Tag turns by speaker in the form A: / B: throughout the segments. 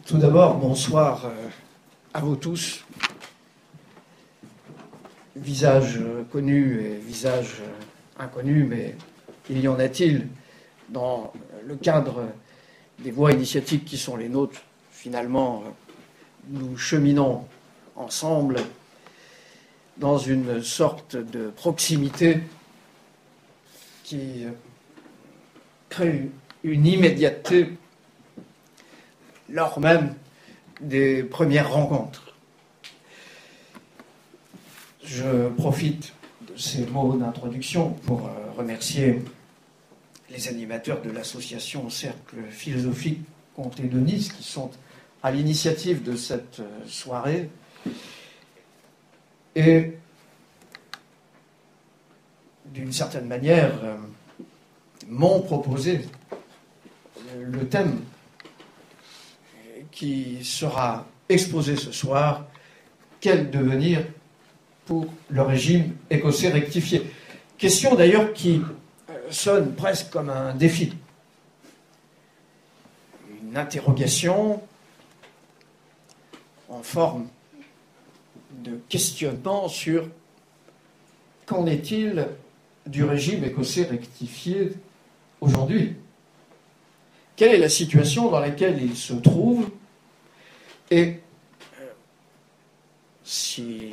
A: Tout d'abord, bonsoir à vous tous. Visage connu et visage inconnu, mais il y en a-t-il dans le cadre des voies initiatiques qui sont les nôtres? Finalement, nous cheminons ensemble dans une sorte de proximité qui crée une immédiateté lors même des premières rencontres. Je profite de ces mots d'introduction pour remercier les animateurs de l'association Cercle philosophique Comté de Nice qui sont à l'initiative de cette soirée et d'une certaine manière m'ont proposé le thème qui sera exposé ce soir: quel devenir pour le régime écossais rectifié? Question d'ailleurs qui sonne presque comme un défi, une interrogation en forme de questionnement sur qu'en est-il du régime écossais rectifié aujourd'hui? Quelle est la situation dans laquelle il se trouve? Et si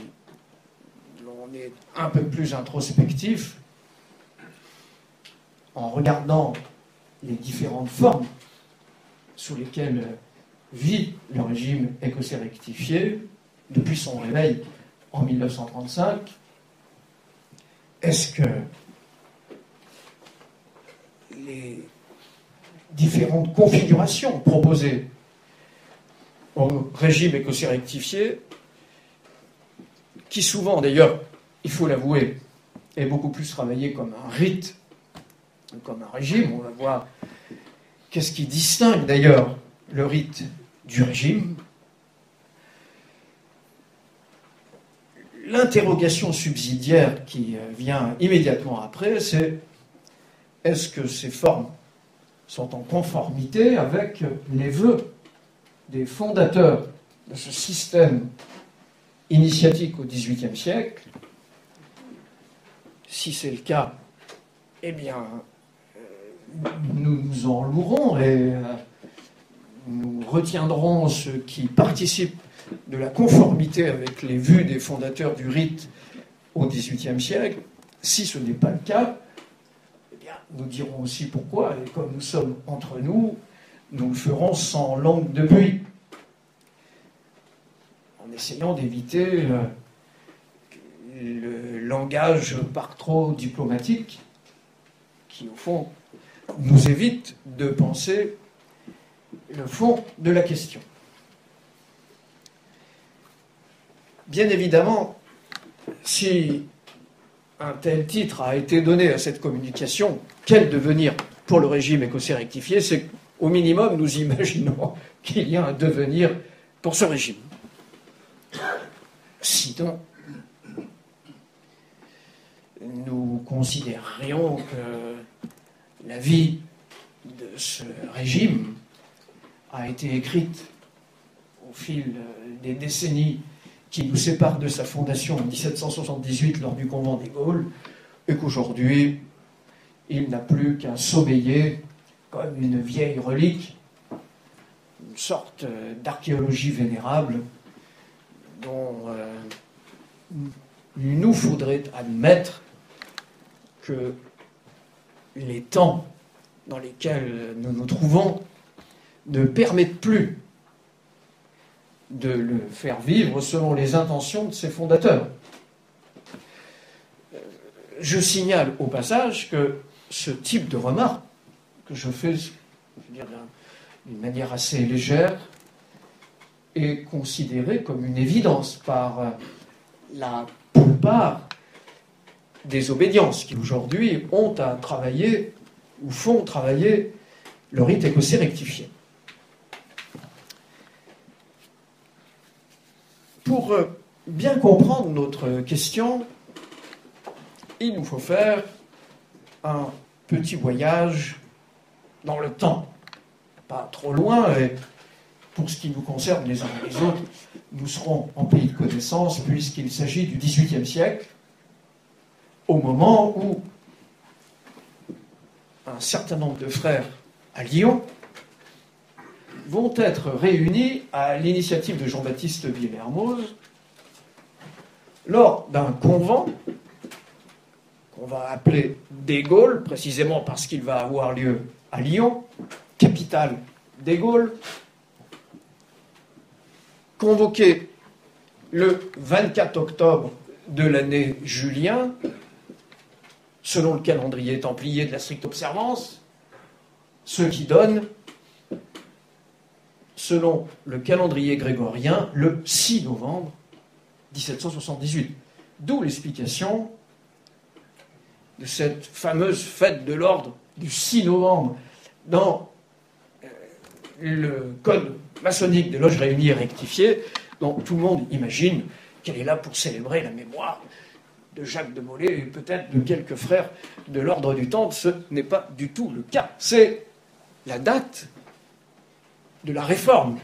A: l'on est un peu plus introspectif, en regardant les différentes formes sous lesquelles vit le régime écossais rectifié depuis son réveil en 1935, est-ce que les différentes configurations proposées au régime écossais rectifié, qui souvent d'ailleurs, il faut l'avouer, est beaucoup plus travaillé comme un rite, comme un régime, on va voir qu'est-ce qui distingue d'ailleurs le rite du régime. L'interrogation subsidiaire qui vient immédiatement après, c'est: est-ce que ces formes sont en conformité avec les vœux des fondateurs de ce système initiatique au XVIIIe siècle? Si c'est le cas, eh bien, nous nous en louerons et nous retiendrons ce qui participe de la conformité avec les vues des fondateurs du rite au XVIIIe siècle. Si ce n'est pas le cas, eh bien, nous dirons aussi pourquoi, et comme nous sommes entre nous, nous le ferons sans langue de buis, en essayant d'éviter le langage par trop diplomatique qui, au fond, nous évite de penser le fond de la question. Bien évidemment, si un tel titre a été donné à cette communication, quel devenir pour le régime écossais rectifié, c'est qu'au minimum, nous imaginons qu'il y a un devenir pour ce régime. Sinon, nous considérerions que la vie de ce régime a été écrite au fil des décennies qui nous séparent de sa fondation en 1778 lors du Convent des Gaules, et qu'aujourd'hui, il n'a plus qu'à sommeiller comme une vieille relique, une sorte d'archéologie vénérable dont il nous faudrait admettre que les temps dans lesquels nous nous trouvons ne permettent plus de le faire vivre selon les intentions de ses fondateurs. Je signale au passage que ce type de remarque, que je fais d'une manière assez légère, est considéré comme une évidence par la plupart des obédiences qui aujourd'hui ont à travailler ou font travailler le rite écossais rectifié. Pour bien comprendre notre question, il nous faut faire un petit voyage dans le temps, pas trop loin, et pour ce qui nous concerne les uns et les autres, nous serons en pays de connaissance, puisqu'il s'agit du XVIIIe siècle, au moment où un certain nombre de frères à Lyon vont être réunis à l'initiative de Jean-Baptiste Villermoz lors d'un convent qu'on va appeler des Gaules, précisément parce qu'il va avoir lieu à Lyon, capitale des Gaules, convoqué le 24 octobre de l'année Julien, selon le calendrier templier de la stricte observance, ce qui donne, selon le calendrier grégorien, le 6 novembre 1778. D'où l'explication de cette fameuse fête de l'ordre du 6 novembre dans le code maçonnique des loges réunies et rectifiées, dont tout le monde imagine qu'elle est là pour célébrer la mémoire de Jacques de Molay et peut-être de quelques frères de l'ordre du Temple. Ce n'est pas du tout le cas. C'est la date de la réforme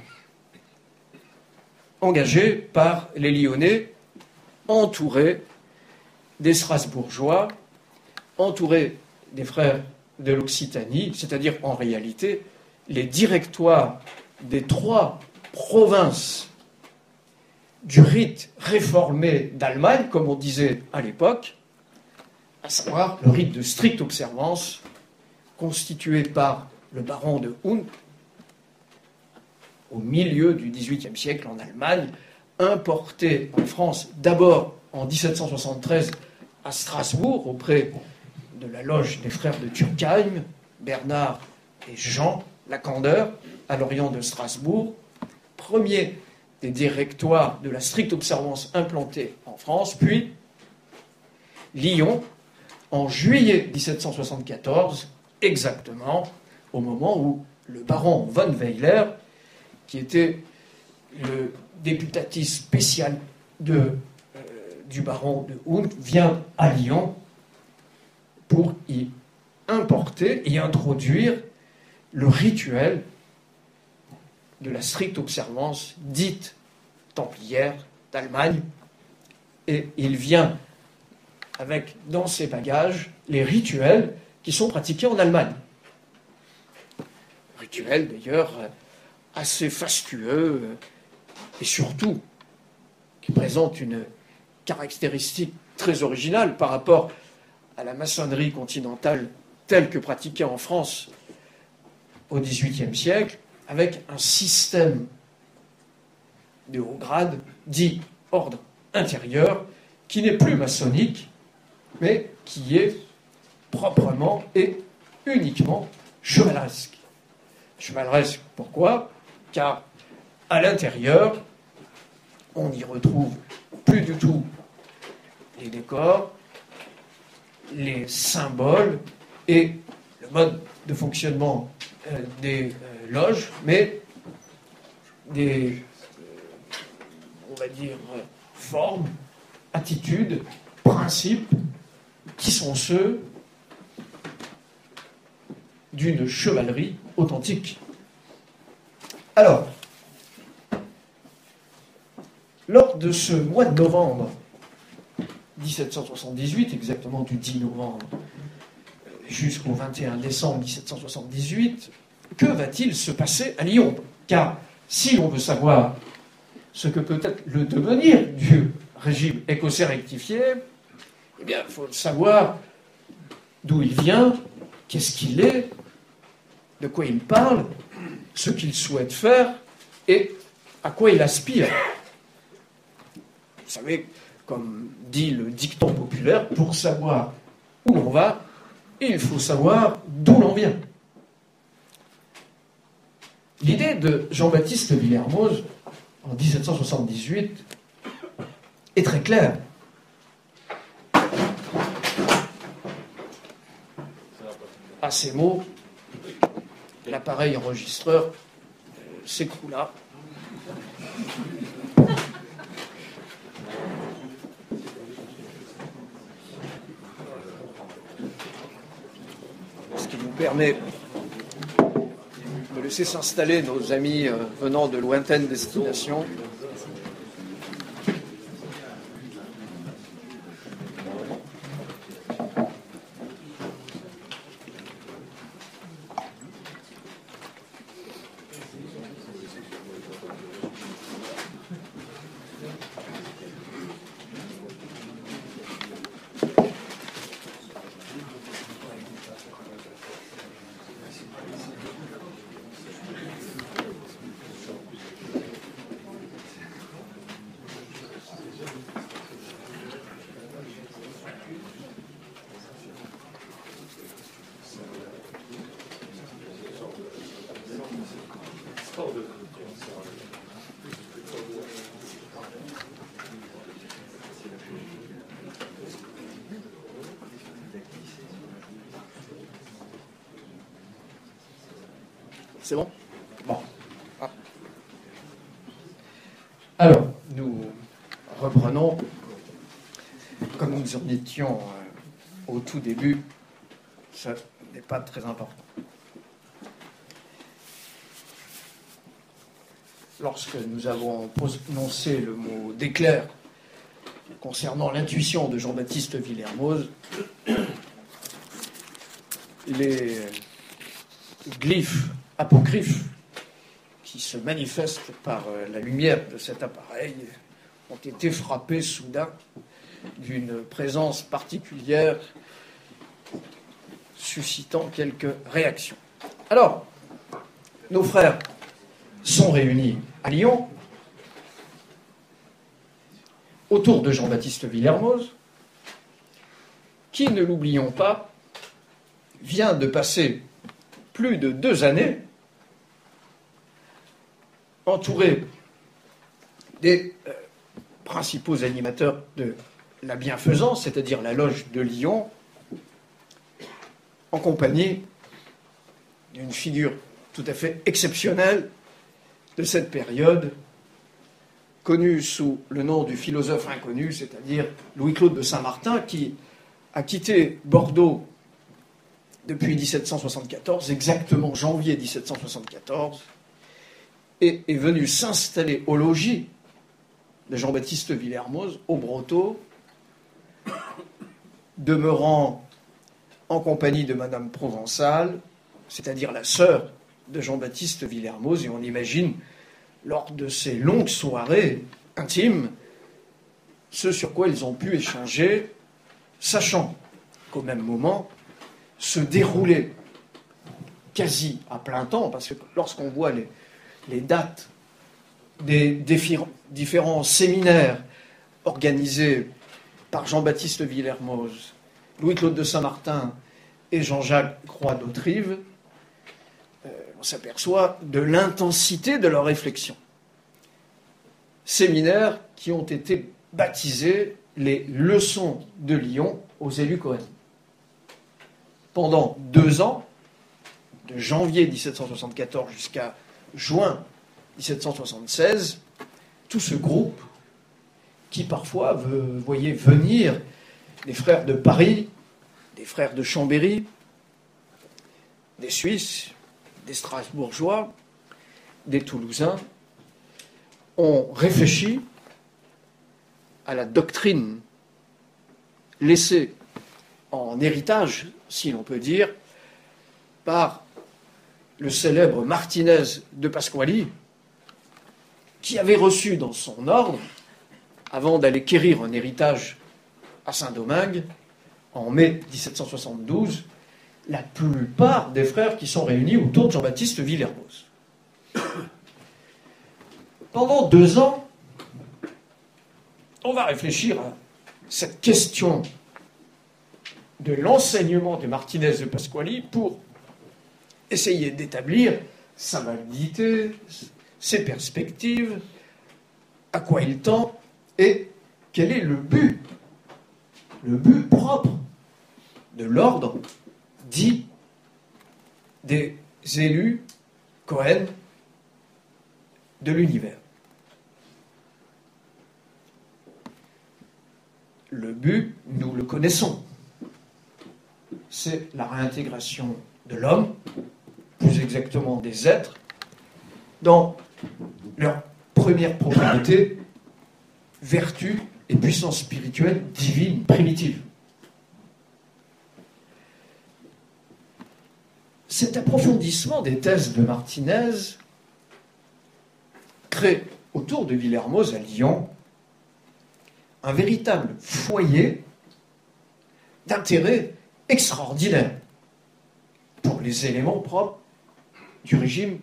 A: engagée par les Lyonnais, entourés des Strasbourgeois, entourés des frères de l'Occitanie, c'est-à-dire en réalité les directoires des 3 provinces du rite réformé d'Allemagne, comme on disait à l'époque, à savoir le rite de stricte observance constitué par le baron de Hund au milieu du XVIIIe siècle en Allemagne, importé en France d'abord en 1773 à Strasbourg auprès de la loge des frères de Turckheim, Bernard et Jean Lacandeur, à l'orient de Strasbourg, premier des directoires de la stricte observance implantés en France, puis Lyon, en juillet 1774, exactement au moment où le baron von Weiler, qui était le députatis spécial du baron de Hund, vient à Lyon pour y importer et introduire le rituel de la stricte observance dite templière d'Allemagne. Et il vient avec dans ses bagages les rituels qui sont pratiqués en Allemagne. Rituels d'ailleurs assez fastueux et surtout qui présentent une caractéristique très originale par rapport à la maçonnerie continentale telle que pratiquée en France au XVIIIe siècle, avec un système de haut grade dit ordre intérieur, qui n'est plus maçonnique, mais qui est proprement et uniquement chevaleresque. Chevaleresque, pourquoi ? Car à l'intérieur, on n'y retrouve plus du tout les décors, les symboles et le mode de fonctionnement des loges, mais des, on va dire, formes, attitudes, principes qui sont ceux d'une chevalerie authentique. Alors, lors de ce mois de novembre 1778, exactement du 10 novembre jusqu'au 21 décembre 1778, que va-t-il se passer à Lyon ? Car si l'on veut savoir ce que peut être le devenir du régime écossais rectifié, eh bien, il faut savoir d'où il vient, qu'est-ce qu'il est, de quoi il parle, ce qu'il souhaite faire et à quoi il aspire. Vous savez, comme dit le dicton populaire, pour savoir où l'on va, il faut savoir d'où l'on vient. L'idée de Jean-Baptiste Villermoz, en 1778, est très claire. À ces mots, l'appareil enregistreur s'écroula. Ce qui nous permet me laisser s'installer nos amis venant de lointaines destinations. C'est bon? Bon. Ah. Alors, nous reprenons, comme nous en étions au tout début, ça n'est pas très important. Lorsque nous avons prononcé le mot d'éclair concernant l'intuition de Jean-Baptiste Villermoz, les glyphes apocryphes qui se manifestent par la lumière de cet appareil ont été frappés soudain d'une présence particulière suscitant quelques réactions. Alors, nos frères sont réunis à Lyon autour de Jean-Baptiste Villermoz, qui, ne l'oublions pas, vient de passer plus de 2 années entouré des principaux animateurs de la bienfaisance, c'est-à-dire la loge de Lyon, en compagnie d'une figure tout à fait exceptionnelle de cette période, connu sous le nom du philosophe inconnu, c'est-à-dire Louis-Claude de Saint-Martin, qui a quitté Bordeaux depuis 1774, exactement janvier 1774, et est venu s'installer au logis de Jean-Baptiste Villermoz, au Brotteaux, demeurant en compagnie de Madame Provençal, c'est-à-dire la sœur de Jean-Baptiste Villermoz, et on imagine, lors de ces longues soirées intimes, ce sur quoi ils ont pu échanger, sachant qu'au même moment se déroulait quasi à plein temps, parce que lorsqu'on voit les dates des différents séminaires organisés par Jean-Baptiste Villermoz, Louis-Claude de Saint-Martin et Jean-Jacques Croix d'Autrive, on s'aperçoit de l'intensité de leurs réflexions. Séminaires qui ont été baptisés les leçons de Lyon aux élus Cohen. Pendant 2 ans, de janvier 1774 jusqu'à juin 1776, tout ce groupe qui parfois voyait venir des frères de Paris, des frères de Chambéry, des Suisses, des Strasbourgeois, des Toulousains, ont réfléchi à la doctrine laissée en héritage, si l'on peut dire, par le célèbre Martinez de Pasquali, qui avait reçu dans son ordre, avant d'aller quérir un héritage à Saint-Domingue, en mai 1772, la plupart des frères qui sont réunis autour de Jean-Baptiste Villermoz. Pendant 2 ans, on va réfléchir à cette question de l'enseignement de Martinez de Pasquali pour essayer d'établir sa validité, ses perspectives, à quoi il tend et quel est le but propre de l'ordre dit des élus Cohen de l'univers. Le but, nous le connaissons. C'est la réintégration de l'homme plus exactement des êtres, dans leur première propriété, vertu et puissance spirituelle divine primitive. Cet approfondissement des thèses de Martinez crée autour de Villermoz à Lyon un véritable foyer d'intérêt extraordinaire pour les éléments propres du régime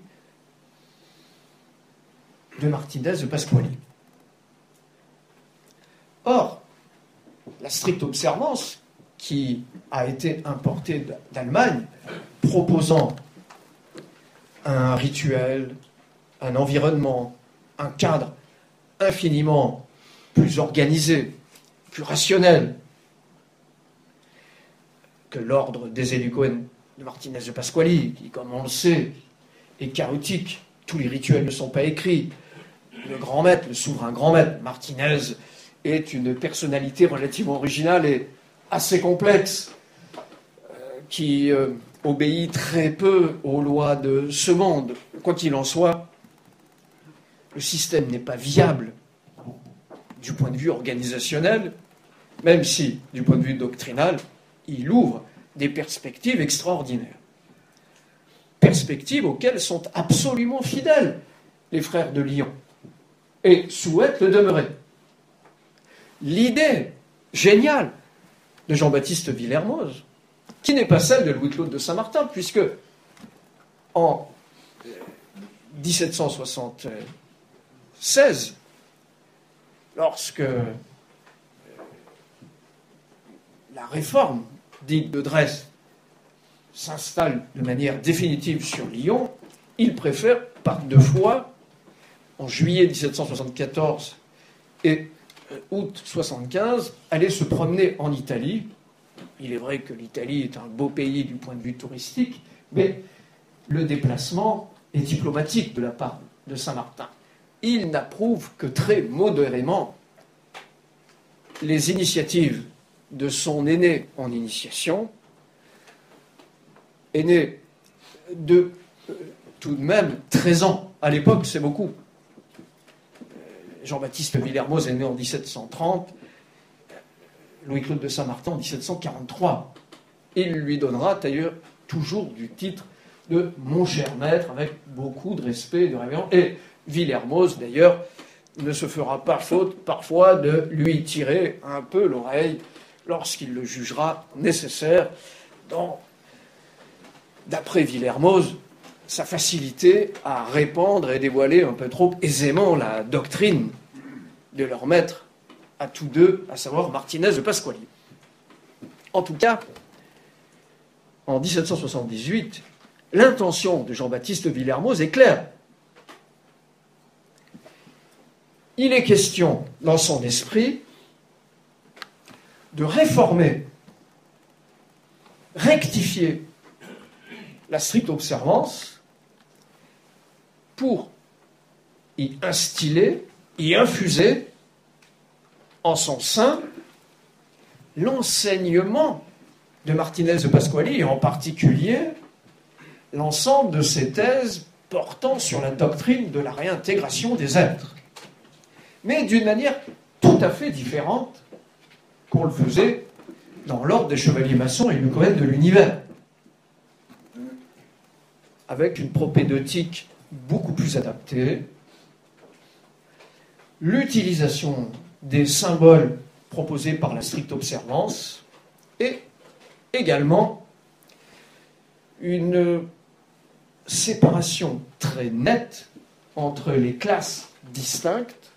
A: de Martinez de Pasquali. Or, la stricte observance qui a été importée d'Allemagne, proposant un rituel, un environnement, un cadre infiniment plus organisé, plus rationnel que l'ordre des Élucoen de Martinez de Pasquali, qui, comme on le sait, est chaotique. Tous les rituels ne sont pas écrits. Le grand maître, le souverain grand maître, Martinez, est une personnalité relativement originale et assez complexe, qui obéit très peu aux lois de ce monde. Quoi qu'il en soit, le système n'est pas viable du point de vue organisationnel, même si, du point de vue doctrinal, il ouvre des perspectives extraordinaires. Perspectives auxquelles sont absolument fidèles les frères de Lyon et souhaitent le demeurer. L'idée géniale de Jean-Baptiste Villermoz, qui n'est pas celle de Louis-Claude de Saint-Martin, puisque en 1776, lorsque la réforme dite de Dresde s'installe de manière définitive sur Lyon, il préfère par deux fois, en juillet 1774 et août 1775, aller se promener en Italie. Il est vrai que l'Italie est un beau pays du point de vue touristique, mais le déplacement est diplomatique de la part de Saint-Martin. Il n'approuve que très modérément les initiatives de son aîné en initiation, aîné de tout de même 13 ans. À l'époque, c'est beaucoup. Jean-Baptiste Villermoz est né en 1730, Louis-Claude de Saint-Martin en 1743. Il lui donnera d'ailleurs toujours du titre de « mon cher maître » avec beaucoup de respect et de révérence. Et Villermoz, d'ailleurs, ne se fera pas faute parfois de lui tirer un peu l'oreille lorsqu'il le jugera nécessaire d'après Villermoz, sa facilité à répandre et dévoiler un peu trop aisément la doctrine de leur maître à tous deux, à savoir Martinez de Pasquali. En tout cas, en 1778, l'intention de Jean-Baptiste Villermoz est claire. Il est question, dans son esprit, de réformer, rectifier la stricte observance pour y instiller, y infuser en son sein l'enseignement de Martinez de Pasquali, et en particulier l'ensemble de ses thèses portant sur la doctrine de la réintégration des êtres, mais d'une manière tout à fait différente qu'on le faisait dans l'ordre des chevaliers maçons et Élucoen de l'univers, avec une propédeutique beaucoup plus adaptée, l'utilisation des symboles proposés par la stricte observance et également une séparation très nette entre les classes distinctes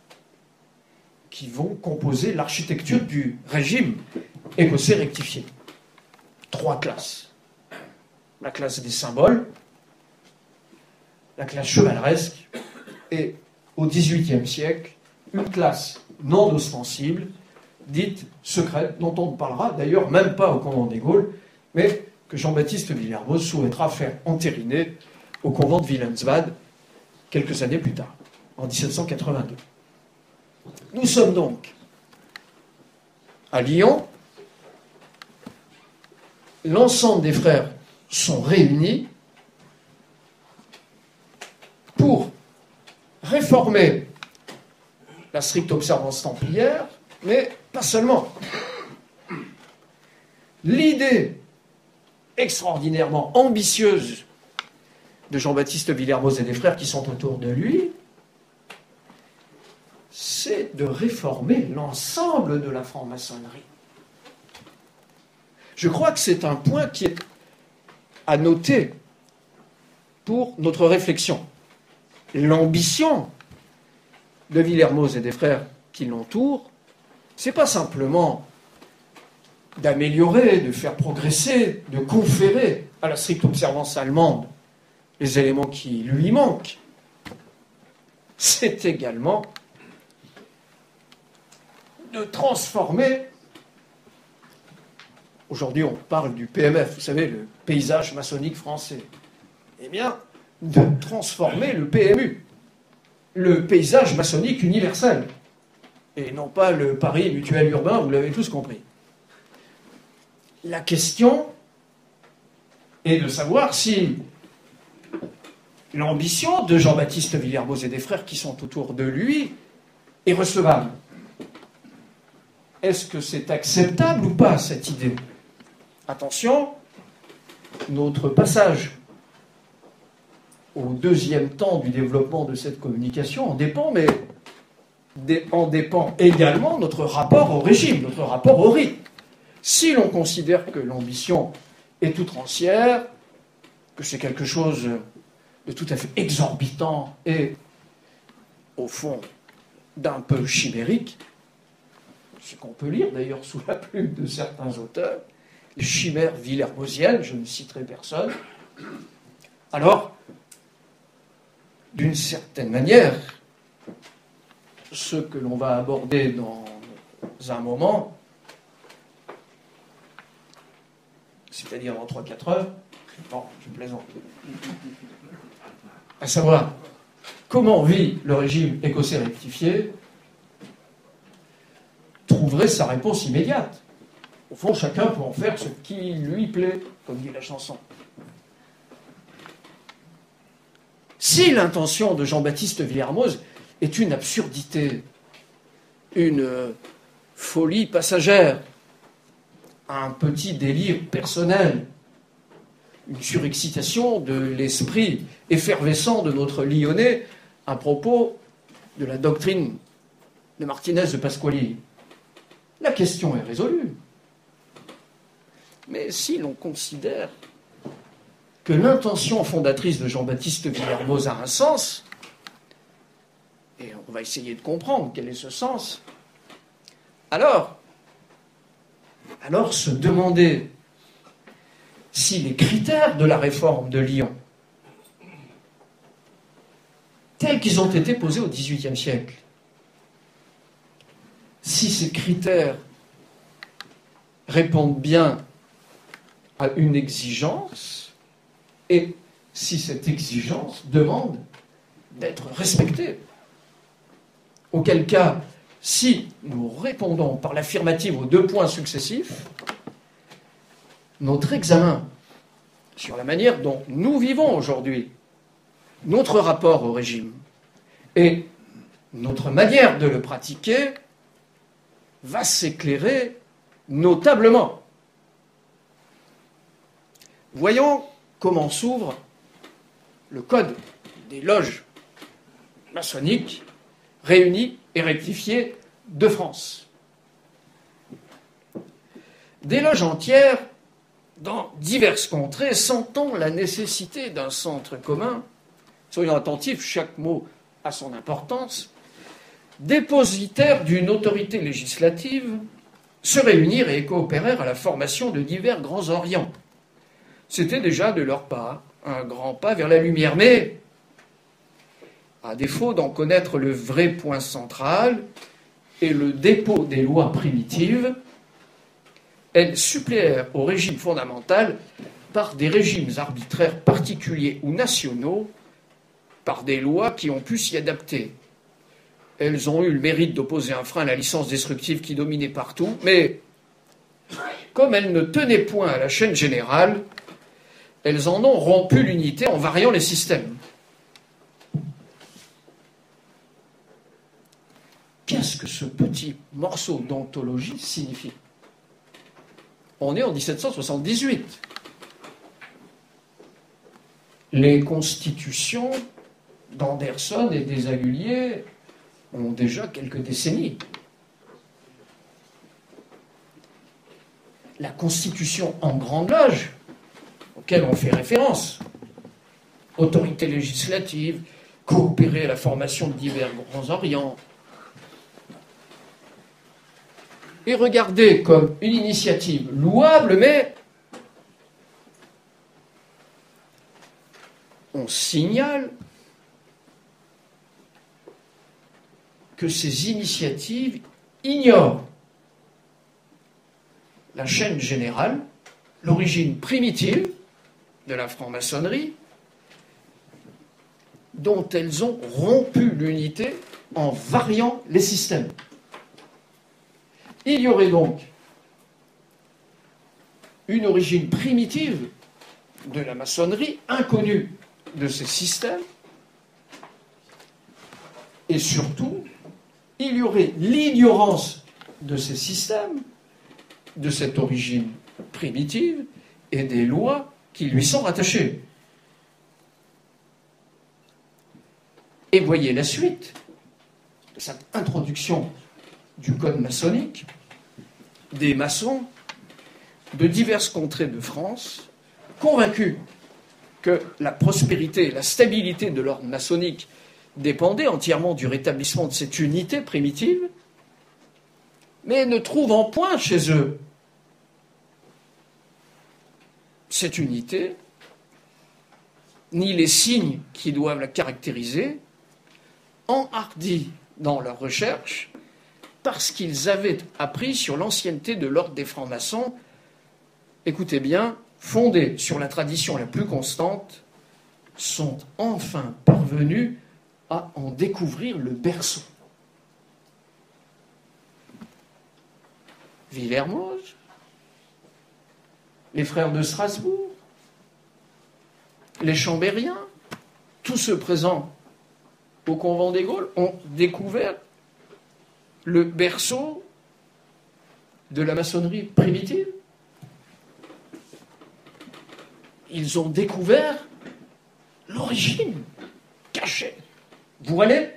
A: qui vont composer l'architecture du régime écossais rectifié. 3 classes. La classe des symboles, la classe chevaleresque et, au XVIIIe siècle, une classe non ostensible, dite secrète, dont on ne parlera d'ailleurs même pas au convent des Gaules, mais que Jean-Baptiste Villermoz souhaitera faire entériner au convent de Wilhelmsbad quelques années plus tard, en 1782. Nous sommes donc à Lyon. L'ensemble des frères sont réunis réformer la stricte observance templière, mais pas seulement. L'idée extraordinairement ambitieuse de Jean-Baptiste Villermoz et des frères qui sont autour de lui, c'est de réformer l'ensemble de la franc-maçonnerie. Je crois que c'est un point qui est à noter pour notre réflexion. L'ambition de Villermoz et des frères qui l'entourent, c'est pas simplement d'améliorer, de faire progresser, de conférer à la stricte observance allemande les éléments qui lui manquent. C'est également de transformer, aujourd'hui on parle du PMF, vous savez, le paysage maçonnique français, eh bien, de transformer le PMU, le paysage maçonnique universel, et non pas le Paris mutuel urbain, vous l'avez tous compris. La question est de savoir si l'ambition de Jean-Baptiste Villermoz et des frères qui sont autour de lui est recevable. Est-ce que c'est acceptable ou pas, cette idée? Attention, notre passage au deuxième temps du développement de cette communication en dépend, mais en dépend également notre rapport au régime, notre rapport au rite. Si l'on considère que l'ambition est outrancière, que c'est quelque chose de tout à fait exorbitant et, au fond, d'un peu chimérique, ce qu'on peut lire d'ailleurs sous la plume de certains auteurs, les chimères villermoziennes, je ne citerai personne, alors, d'une certaine manière, ce que l'on va aborder dans un moment, c'est-à-dire dans 3-4 heures, bon, je plaisante, à savoir comment vit le régime écossais rectifié, trouverait sa réponse immédiate. Au fond, chacun peut en faire ce qui lui plaît, comme dit la chanson. Si l'intention de Jean-Baptiste Villermoz est une absurdité, une folie passagère, un petit délire personnel, une surexcitation de l'esprit effervescent de notre Lyonnais à propos de la doctrine de Martinez de Pasquali, la question est résolue. Mais si l'on considère que l'intention fondatrice de Jean-Baptiste Villermoz a un sens, et on va essayer de comprendre quel est ce sens, alors se demander si les critères de la réforme de Lyon, tels qu'ils ont été posés au XVIIIe siècle, si ces critères répondent bien à une exigence et si cette exigence demande d'être respectée. Auquel cas, si nous répondons par l'affirmative aux 2 points successifs, notre examen sur la manière dont nous vivons aujourd'hui, notre rapport au régime et notre manière de le pratiquer va s'éclairer notablement. Voyons comment s'ouvre le code des loges maçonniques réunies et rectifiées de France. Des loges entières dans diverses contrées, sentant la nécessité d'un centre commun, soyons attentifs, chaque mot a son importance, dépositaires d'une autorité législative, se réunirent et coopérèrent à la formation de divers grands orients. C'était déjà de leur part un grand pas vers la lumière, mais à défaut d'en connaître le vrai point central et le dépôt des lois primitives, elles suppléèrent au régime fondamental par des régimes arbitraires particuliers ou nationaux, par des lois qui ont pu s'y adapter. Elles ont eu le mérite d'opposer un frein à la licence destructive qui dominait partout, mais comme elles ne tenaient point à la chaîne générale, elles en ont rompu l'unité en variant les systèmes. qu'est-ce que ce petit morceau d'anthologie signifie? On est en 1778. Les constitutions d'Anderson et des Aguliers ont déjà quelques décennies. La constitution en grande loge, auquel on fait référence, autorité législative, coopérer à la formation de divers grands orients, est regardée comme une initiative louable, mais on signale que ces initiatives ignorent la chaîne générale, l'origine primitive de la franc-maçonnerie, dont elles ont rompu l'unité en variant les systèmes. Il y aurait donc une origine primitive de la maçonnerie, inconnue de ces systèmes, et surtout, il y aurait l'ignorance de ces systèmes, de cette origine primitive, et des lois qui lui sont rattachées. Et voyez la suite de cette introduction du code maçonnique. Des maçons de diverses contrées de France, convaincus que la prospérité et la stabilité de l'ordre maçonnique dépendaient entièrement du rétablissement de cette unité primitive, mais ne trouvant point chez eux cette unité, ni les signes qui doivent la caractériser, enhardis dans leur recherche, parce qu'ils avaient appris sur l'ancienneté de l'ordre des francs-maçons, écoutez bien, fondés sur la tradition la plus constante, sont enfin parvenus à en découvrir le berceau. Villermoz, les frères de Strasbourg, les Chambériens, tous ceux présents au Convent des Gaules ont découvert le berceau de la maçonnerie primitive. Ils ont découvert l'origine cachée, voilée,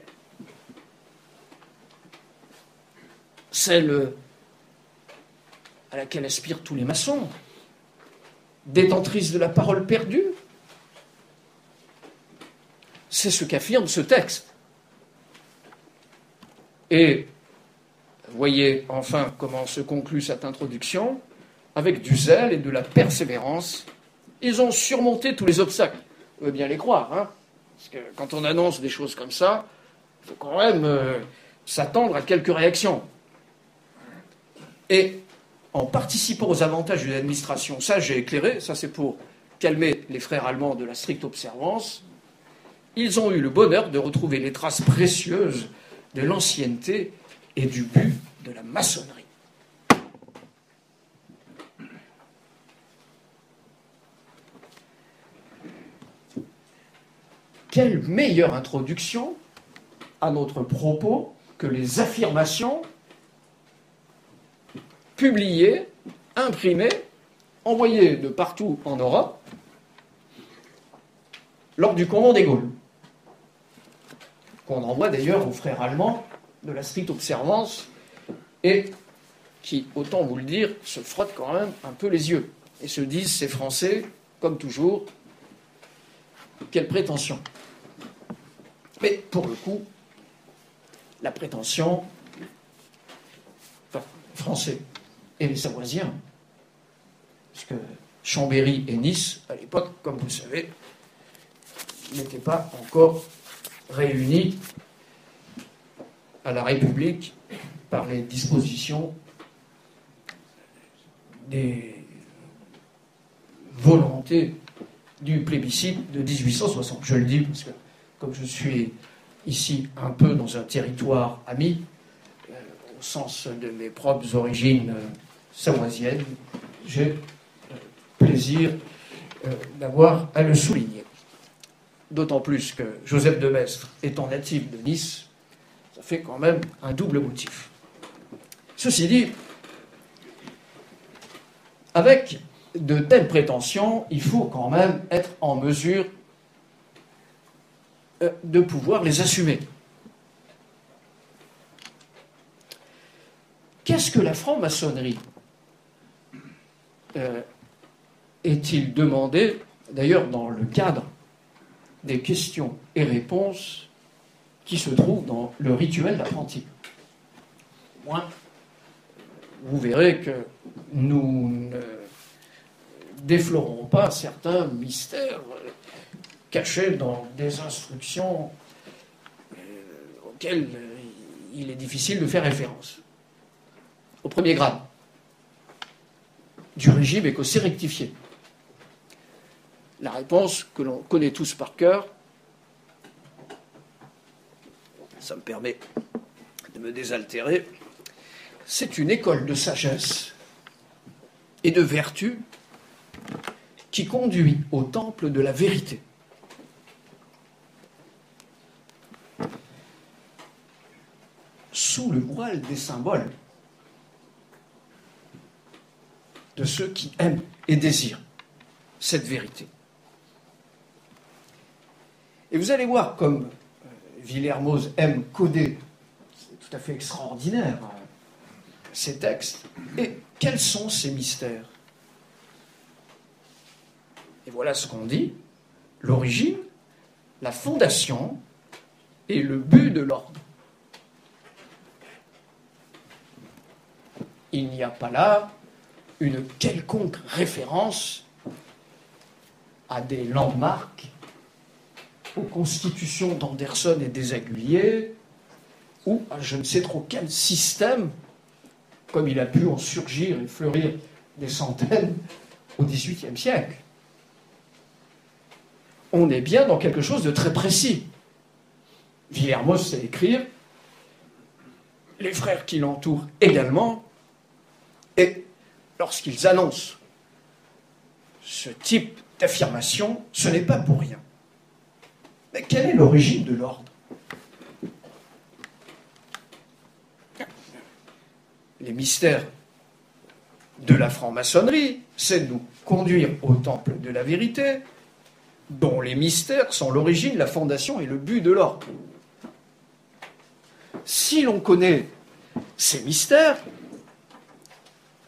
A: celle à laquelle aspirent tous les maçons, détentrice de la parole perdue. C'est ce qu'affirme ce texte. Et voyez enfin comment se conclut cette introduction. Avec du zèle et de la persévérance, ils ont surmonté tous les obstacles. On veut bien les croire, hein, parce que quand on annonce des choses comme ça, il faut quand même s'attendre à quelques réactions. Et en participant aux avantages de l'administration, ça j'ai éclairé, ça c'est pour calmer les frères allemands de la stricte observance, ils ont eu le bonheur de retrouver les traces précieuses de l'ancienneté et du but de la maçonnerie. Quelle meilleure introduction à notre propos que les affirmations publiées, imprimées, envoyées de partout en Europe lors du Convent des Gaules, qu'on envoie d'ailleurs aux frères allemands de la stricte observance et qui, autant vous le dire, se frottent quand même un peu les yeux et se disent, ces Français, comme toujours, quelle prétention. Mais pour le coup, la prétention, enfin, Français et les Savoisiens, parce que Chambéry et Nice, à l'époque, comme vous le savez, n'étaient pas encore réunis à la République par les dispositions des volontés du plébiscite de 1860. Je le dis parce que, comme je suis ici un peu dans un territoire ami, au sens de mes propres origines savoisiennes, j'ai plaisir d'avoir à le souligner. D'autant plus que Joseph de Maistre, étant natif de Nice, Ça fait quand même un double motif. Ceci dit, avec de telles prétentions, il faut quand même être en mesure de pouvoir les assumer. Qu'est-ce que la franc-maçonnerie est-il demandé, d'ailleurs dans le cadre des questions et réponses qui se trouvent dans le rituel d'apprenti? Moi, vous verrez que nous ne déflorons pas certains mystères cachés dans des instructions auxquelles il est difficile de faire référence. Au premier grade du régime écossais rectifié. La réponse que l'on connaît tous par cœur, ça me permet de me désaltérer, c'est une école de sagesse et de vertu qui conduit au temple de la vérité. Sous le voile des symboles de ceux qui aiment et désirent cette vérité. Et vous allez voir comme Villermoz aime coder, c'est tout à fait extraordinaire, ces textes. Et quels sont ces mystères? Et voilà ce qu'on dit: l'origine, la fondation et le but de l'ordre. Il n'y a pas là une quelconque référence à des landmarks, aux constitutions d'Anderson et des Aguliers, ou à je ne sais trop quel système, comme il a pu en surgir et fleurir des centaines au XVIIIe siècle. On est bien dans quelque chose de très précis. Villermoz sait écrire, les frères qui l'entourent également, et lorsqu'ils annoncent ce type d'affirmation, ce n'est pas pour rien. Mais quelle est l'origine de l'ordre? Les mystères de la franc-maçonnerie, c'est de nous conduire au temple de la vérité, dont les mystères sont l'origine, la fondation et le but de l'ordre. Si l'on connaît ces mystères,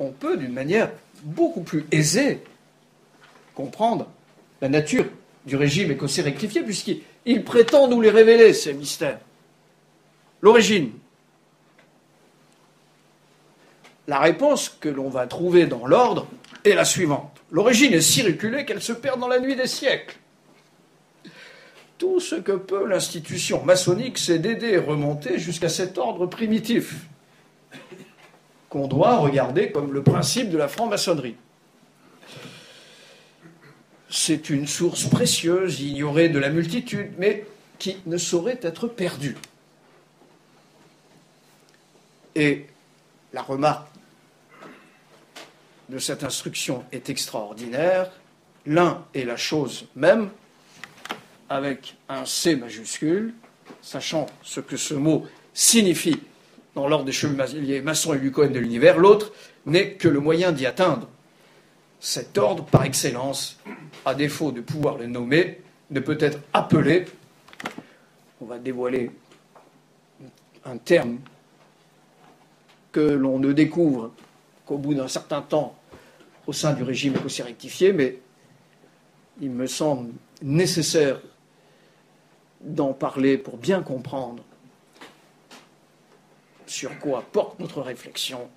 A: on peut, d'une manière beaucoup plus aisée, comprendre la nature du régime écossais rectifié, puisqu'il prétend nous les révéler, ces mystères. L'origine. La réponse que l'on va trouver dans l'ordre est la suivante. L'origine est si reculée qu'elle se perd dans la nuit des siècles. Tout ce que peut l'institution maçonnique, c'est d'aider et remonter jusqu'à cet ordre primitif, qu'on doit regarder comme le principe de la franc-maçonnerie. C'est une source précieuse, ignorée de la multitude, mais qui ne saurait être perdue. Et la remarque de cette instruction est extraordinaire. L'un est la chose même, avec un C majuscule, sachant ce que ce mot signifie dans l'ordre des chevaliers maçons et Lucoènes de l'univers. L'autre n'est que le moyen d'y atteindre. Cet ordre, par excellence, à défaut de pouvoir le nommer, ne peut être appelé, on va dévoiler un terme que l'on ne découvre qu'au bout d'un certain temps au sein du régime écossais rectifié, mais il me semble nécessaire d'en parler pour bien comprendre sur quoi porte notre réflexion.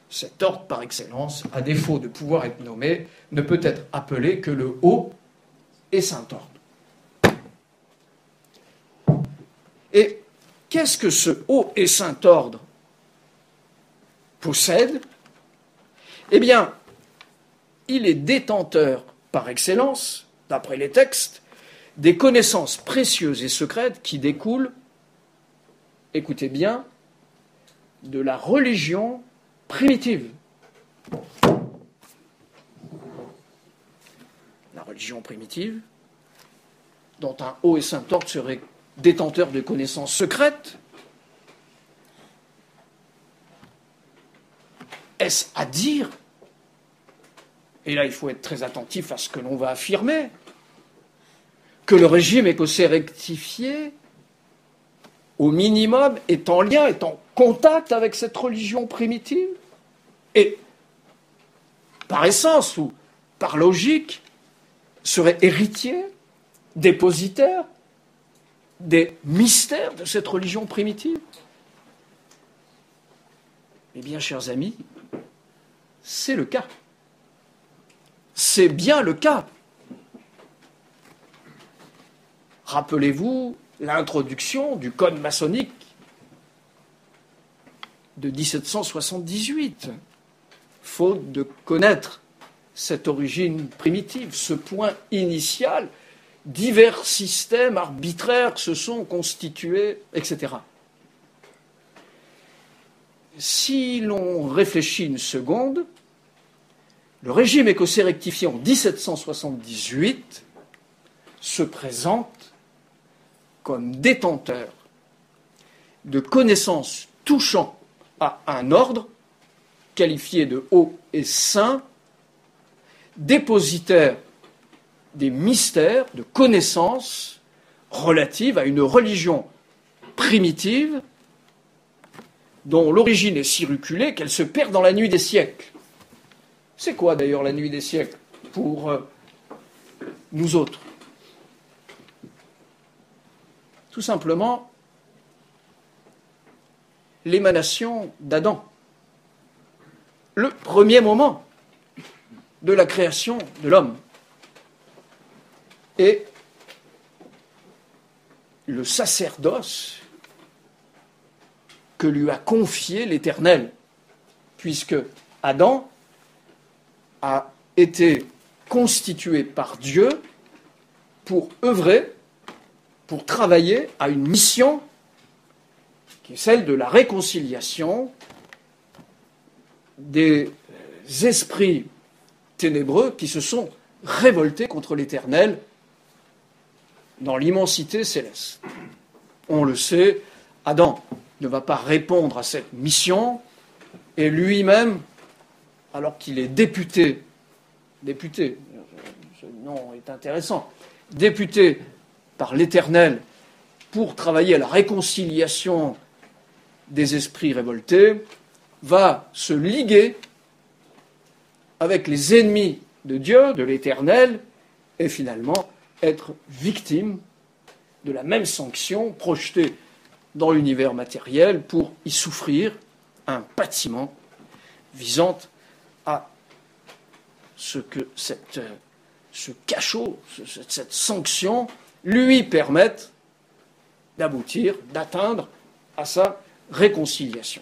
A: Cet ordre par excellence, à défaut de pouvoir être nommé, ne peut être appelé que le Haut et Saint Ordre. Et qu'est-ce que ce Haut et Saint Ordre possède? Eh bien, il est détenteur par excellence, d'après les textes, des connaissances précieuses et secrètes qui découlent, écoutez bien, de la religion primitive. La religion primitive, dont un Haut et Saint Ordre serait détenteur de connaissances secrètes. Est-ce à dire, et là il faut être très attentif à ce que l'on va affirmer, que le régime écossais rectifié, au minimum, est en lien, est en contact avec cette religion primitive, et par essence ou par logique, serait héritier, dépositaire des mystères de cette religion primitive? Eh bien, chers amis, c'est le cas. C'est bien le cas. Rappelez-vous l'introduction du code maçonnique de 1778, faute de connaître cette origine primitive, ce point initial, divers systèmes arbitraires se sont constitués, etc. Si l'on réfléchit une seconde, le régime écossais rectifié en 1778 se présente comme détenteur de connaissances touchant à un ordre qualifié de haut et saint, dépositaire des mystères, de connaissances relatives à une religion primitive dont l'origine est si reculée qu'elle se perd dans la nuit des siècles. C'est quoi d'ailleurs la nuit des siècles pour nous autres? Tout simplement l'émanation d'Adam, le premier moment de la création de l'homme. Et le sacerdoce que lui a confié l'Éternel, puisque Adam a été constitué par Dieu pour œuvrer, pour travailler à une mission qui est celle de la réconciliation des esprits ténébreux qui se sont révoltés contre l'Éternel dans l'immensité céleste. On le sait, Adam ne va pas répondre à cette mission et lui-même, alors qu'il est député, ce nom est intéressant, député par l'Éternel pour travailler à la réconciliation des esprits révoltés, va se liguer avec les ennemis de Dieu, de l'Éternel, et finalement être victime de la même sanction projetée dans l'univers matériel pour y souffrir un pâtiment visant à ce que ce cachot, cette sanction lui permette d'aboutir, d'atteindre à sa réconciliation.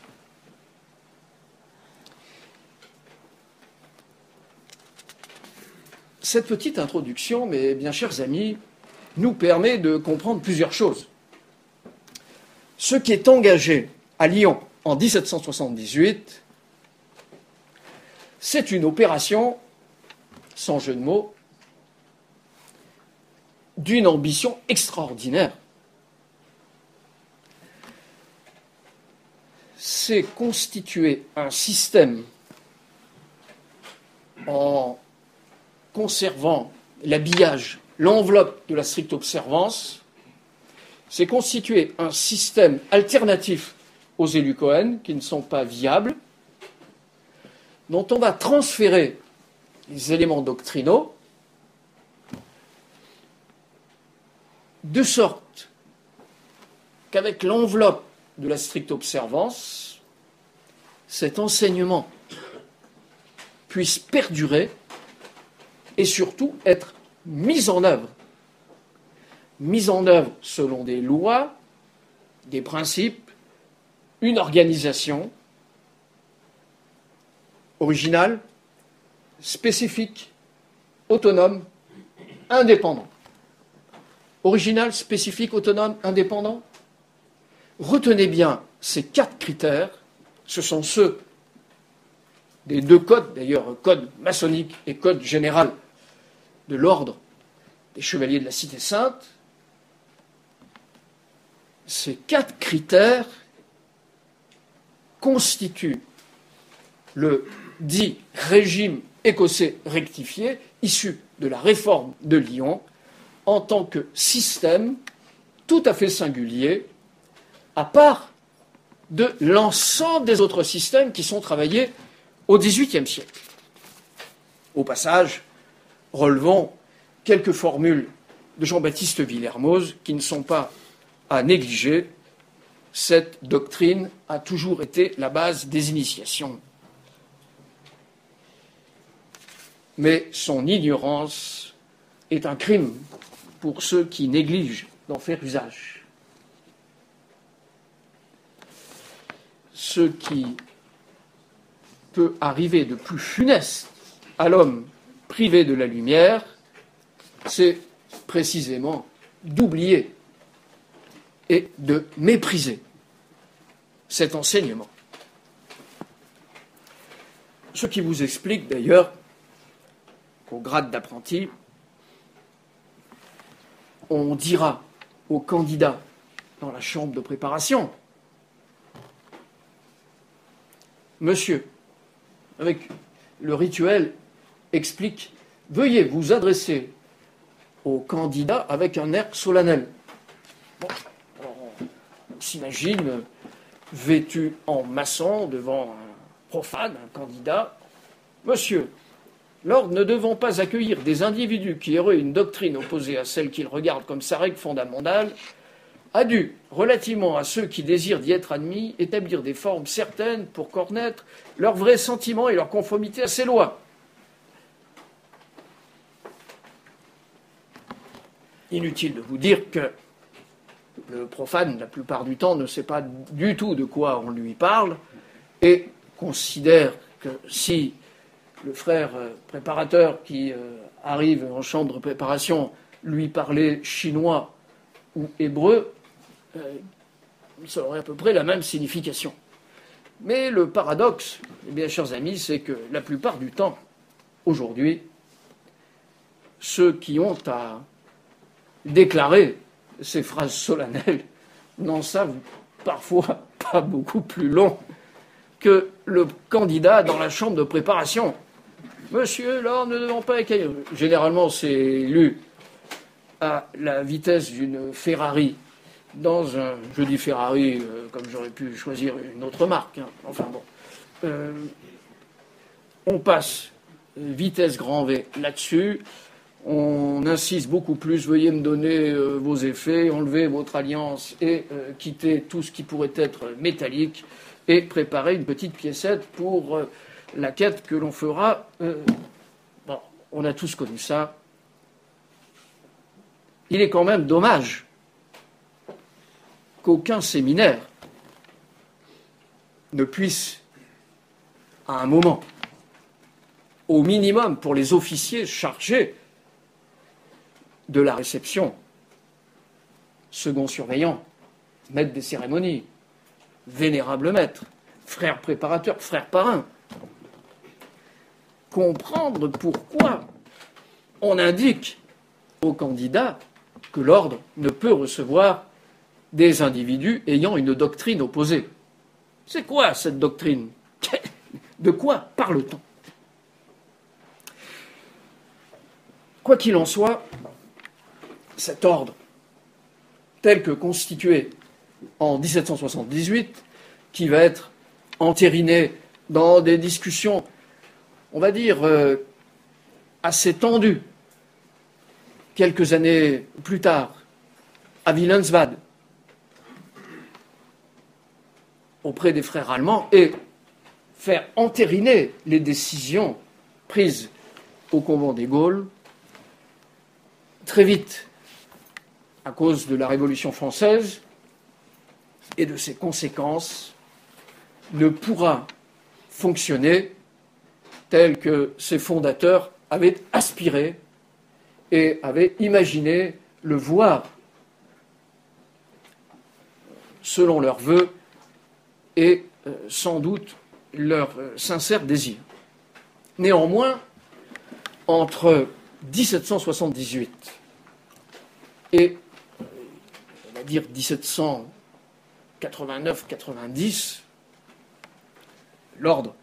A: Cette petite introduction, mes bien chers amis, nous permet de comprendre plusieurs choses. Ce qui est engagé à Lyon en 1778, c'est une opération, sans jeu de mots, d'une ambition extraordinaire. C'est constituer un système en conservant l'habillage, l'enveloppe de la stricte observance, c'est constituer un système alternatif aux élus Cohen, qui ne sont pas viables, dont on va transférer les éléments doctrinaux, de sorte qu'avec l'enveloppe de la stricte observance, cet enseignement puisse perdurer et surtout être mis en œuvre selon des lois, des principes, une organisation originale, spécifique, autonome, indépendant. Original, spécifique, autonome, indépendant. Retenez bien ces 4 critères, ce sont ceux des 2 codes, d'ailleurs code maçonnique et code général de l'ordre des chevaliers de la Cité Sainte. Ces 4 critères constituent le dit régime écossais rectifié, issu de la réforme de Lyon, en tant que système tout à fait singulier, à part de l'ensemble des autres systèmes qui sont travaillés au XVIIIe siècle. Au passage, relevons quelques formules de Jean-Baptiste Villermoz qui ne sont pas à négliger. Cette doctrine a toujours été la base des initiations. Mais son ignorance est un crime pour ceux qui négligent d'en faire usage. Ce qui peut arriver de plus funeste à l'homme privé de la lumière, c'est précisément d'oublier et de mépriser cet enseignement. Ce qui vous explique d'ailleurs qu'au grade d'apprenti, on dira aux candidats dans la chambre de préparation: Monsieur, avec le rituel explique, veuillez vous adresser au candidat avec un air solennel. Bon, on s'imagine vêtu en maçon devant un profane, un candidat. Monsieur, l'ordre ne devant pas accueillir des individus qui auraient une doctrine opposée à celle qu'il regarde comme sa règle fondamentale, a dû, relativement à ceux qui désirent d'y être admis, établir des formes certaines pour connaître leurs vrais sentiments et leur conformité à ces lois. Inutile de vous dire que le profane, la plupart du temps, ne sait pas du tout de quoi on lui parle et considère que si le frère préparateur qui arrive en chambre de préparation lui parlait chinois ou hébreu, ça aurait à peu près la même signification. Mais le paradoxe, eh bien, chers amis, c'est que la plupart du temps, aujourd'hui, ceux qui ont à déclarer ces phrases solennelles n'en savent parfois pas beaucoup plus long que le candidat dans la chambre de préparation. Monsieur, là, ne devons pas accueillir. Généralement, c'est lu à la vitesse d'une Ferrari dans un... Je dis Ferrari comme j'aurais pu choisir une autre marque. Hein. Enfin bon. On passe vitesse grand V là-dessus. On insiste beaucoup plus. Veuillez me donner vos effets, enlever votre alliance et quitter tout ce qui pourrait être métallique et préparer une petite piécette pour la quête que l'on fera. Bon, on a tous connu ça. Il est quand même dommage qu'aucun séminaire ne puisse, à un moment, au minimum pour les officiers chargés de la réception, second surveillant, maître des cérémonies, vénérable maître, frère préparateur, frère parrain, comprendre pourquoi on indique aux candidats que l'ordre ne peut recevoir des individus ayant une doctrine opposée. C'est quoi cette doctrine? De quoi parle-t-on? Quoi qu'il en soit, cet ordre, tel que constitué en 1778, qui va être entériné dans des discussions, on va dire, assez tendues, quelques années plus tard, à Wilhelmsbad, auprès des frères allemands, et faire entériner les décisions prises au convent des Gaules, très vite, à cause de la Révolution française et de ses conséquences, ne pourra fonctionner tel que ses fondateurs avaient aspiré et avaient imaginé le voir selon leurs vœux et sans doute leur sincère désir. Néanmoins, entre 1778 et, on va dire, 89-90, l'ordre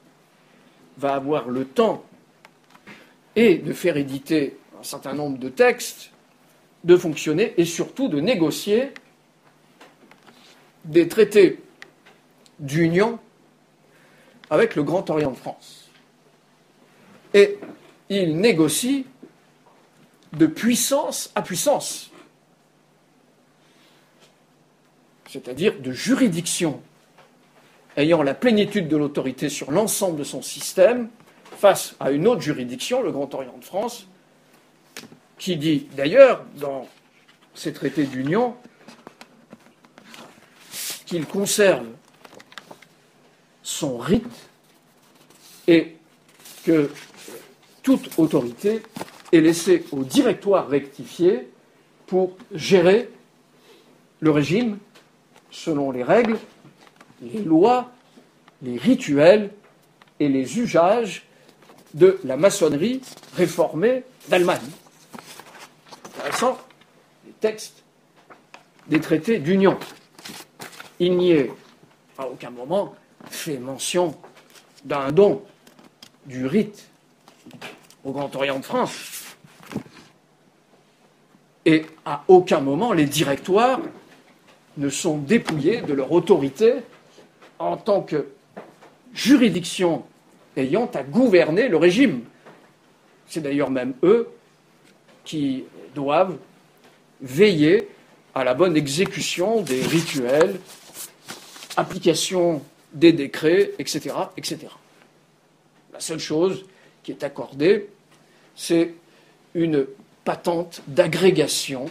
A: va avoir le temps et de faire éditer un certain nombre de textes, de fonctionner et surtout de négocier des traités d'union avec le Grand Orient de France. Et il négocie de puissance à puissance, c'est-à-dire de juridiction ayant la plénitude de l'autorité sur l'ensemble de son système face à une autre juridiction, le Grand Orient de France, qui dit d'ailleurs dans ces traités d'union qu'il conserve son rite et que toute autorité est laissée au directoire rectifié pour gérer le régime selon les règles, les lois, les rituels et les usages de la maçonnerie réformée d'Allemagne. Intéressant, les textes des traités d'union. Il n'y est à aucun moment fait mention d'un don du rite au Grand Orient de France. Et à aucun moment les directoires ne sont dépouillés de leur autorité en tant que juridiction ayant à gouverner le régime. C'est d'ailleurs même eux qui doivent veiller à la bonne exécution des rituels, application des décrets, etc., etc. La seule chose qui est accordée, c'est une patente d'agrégation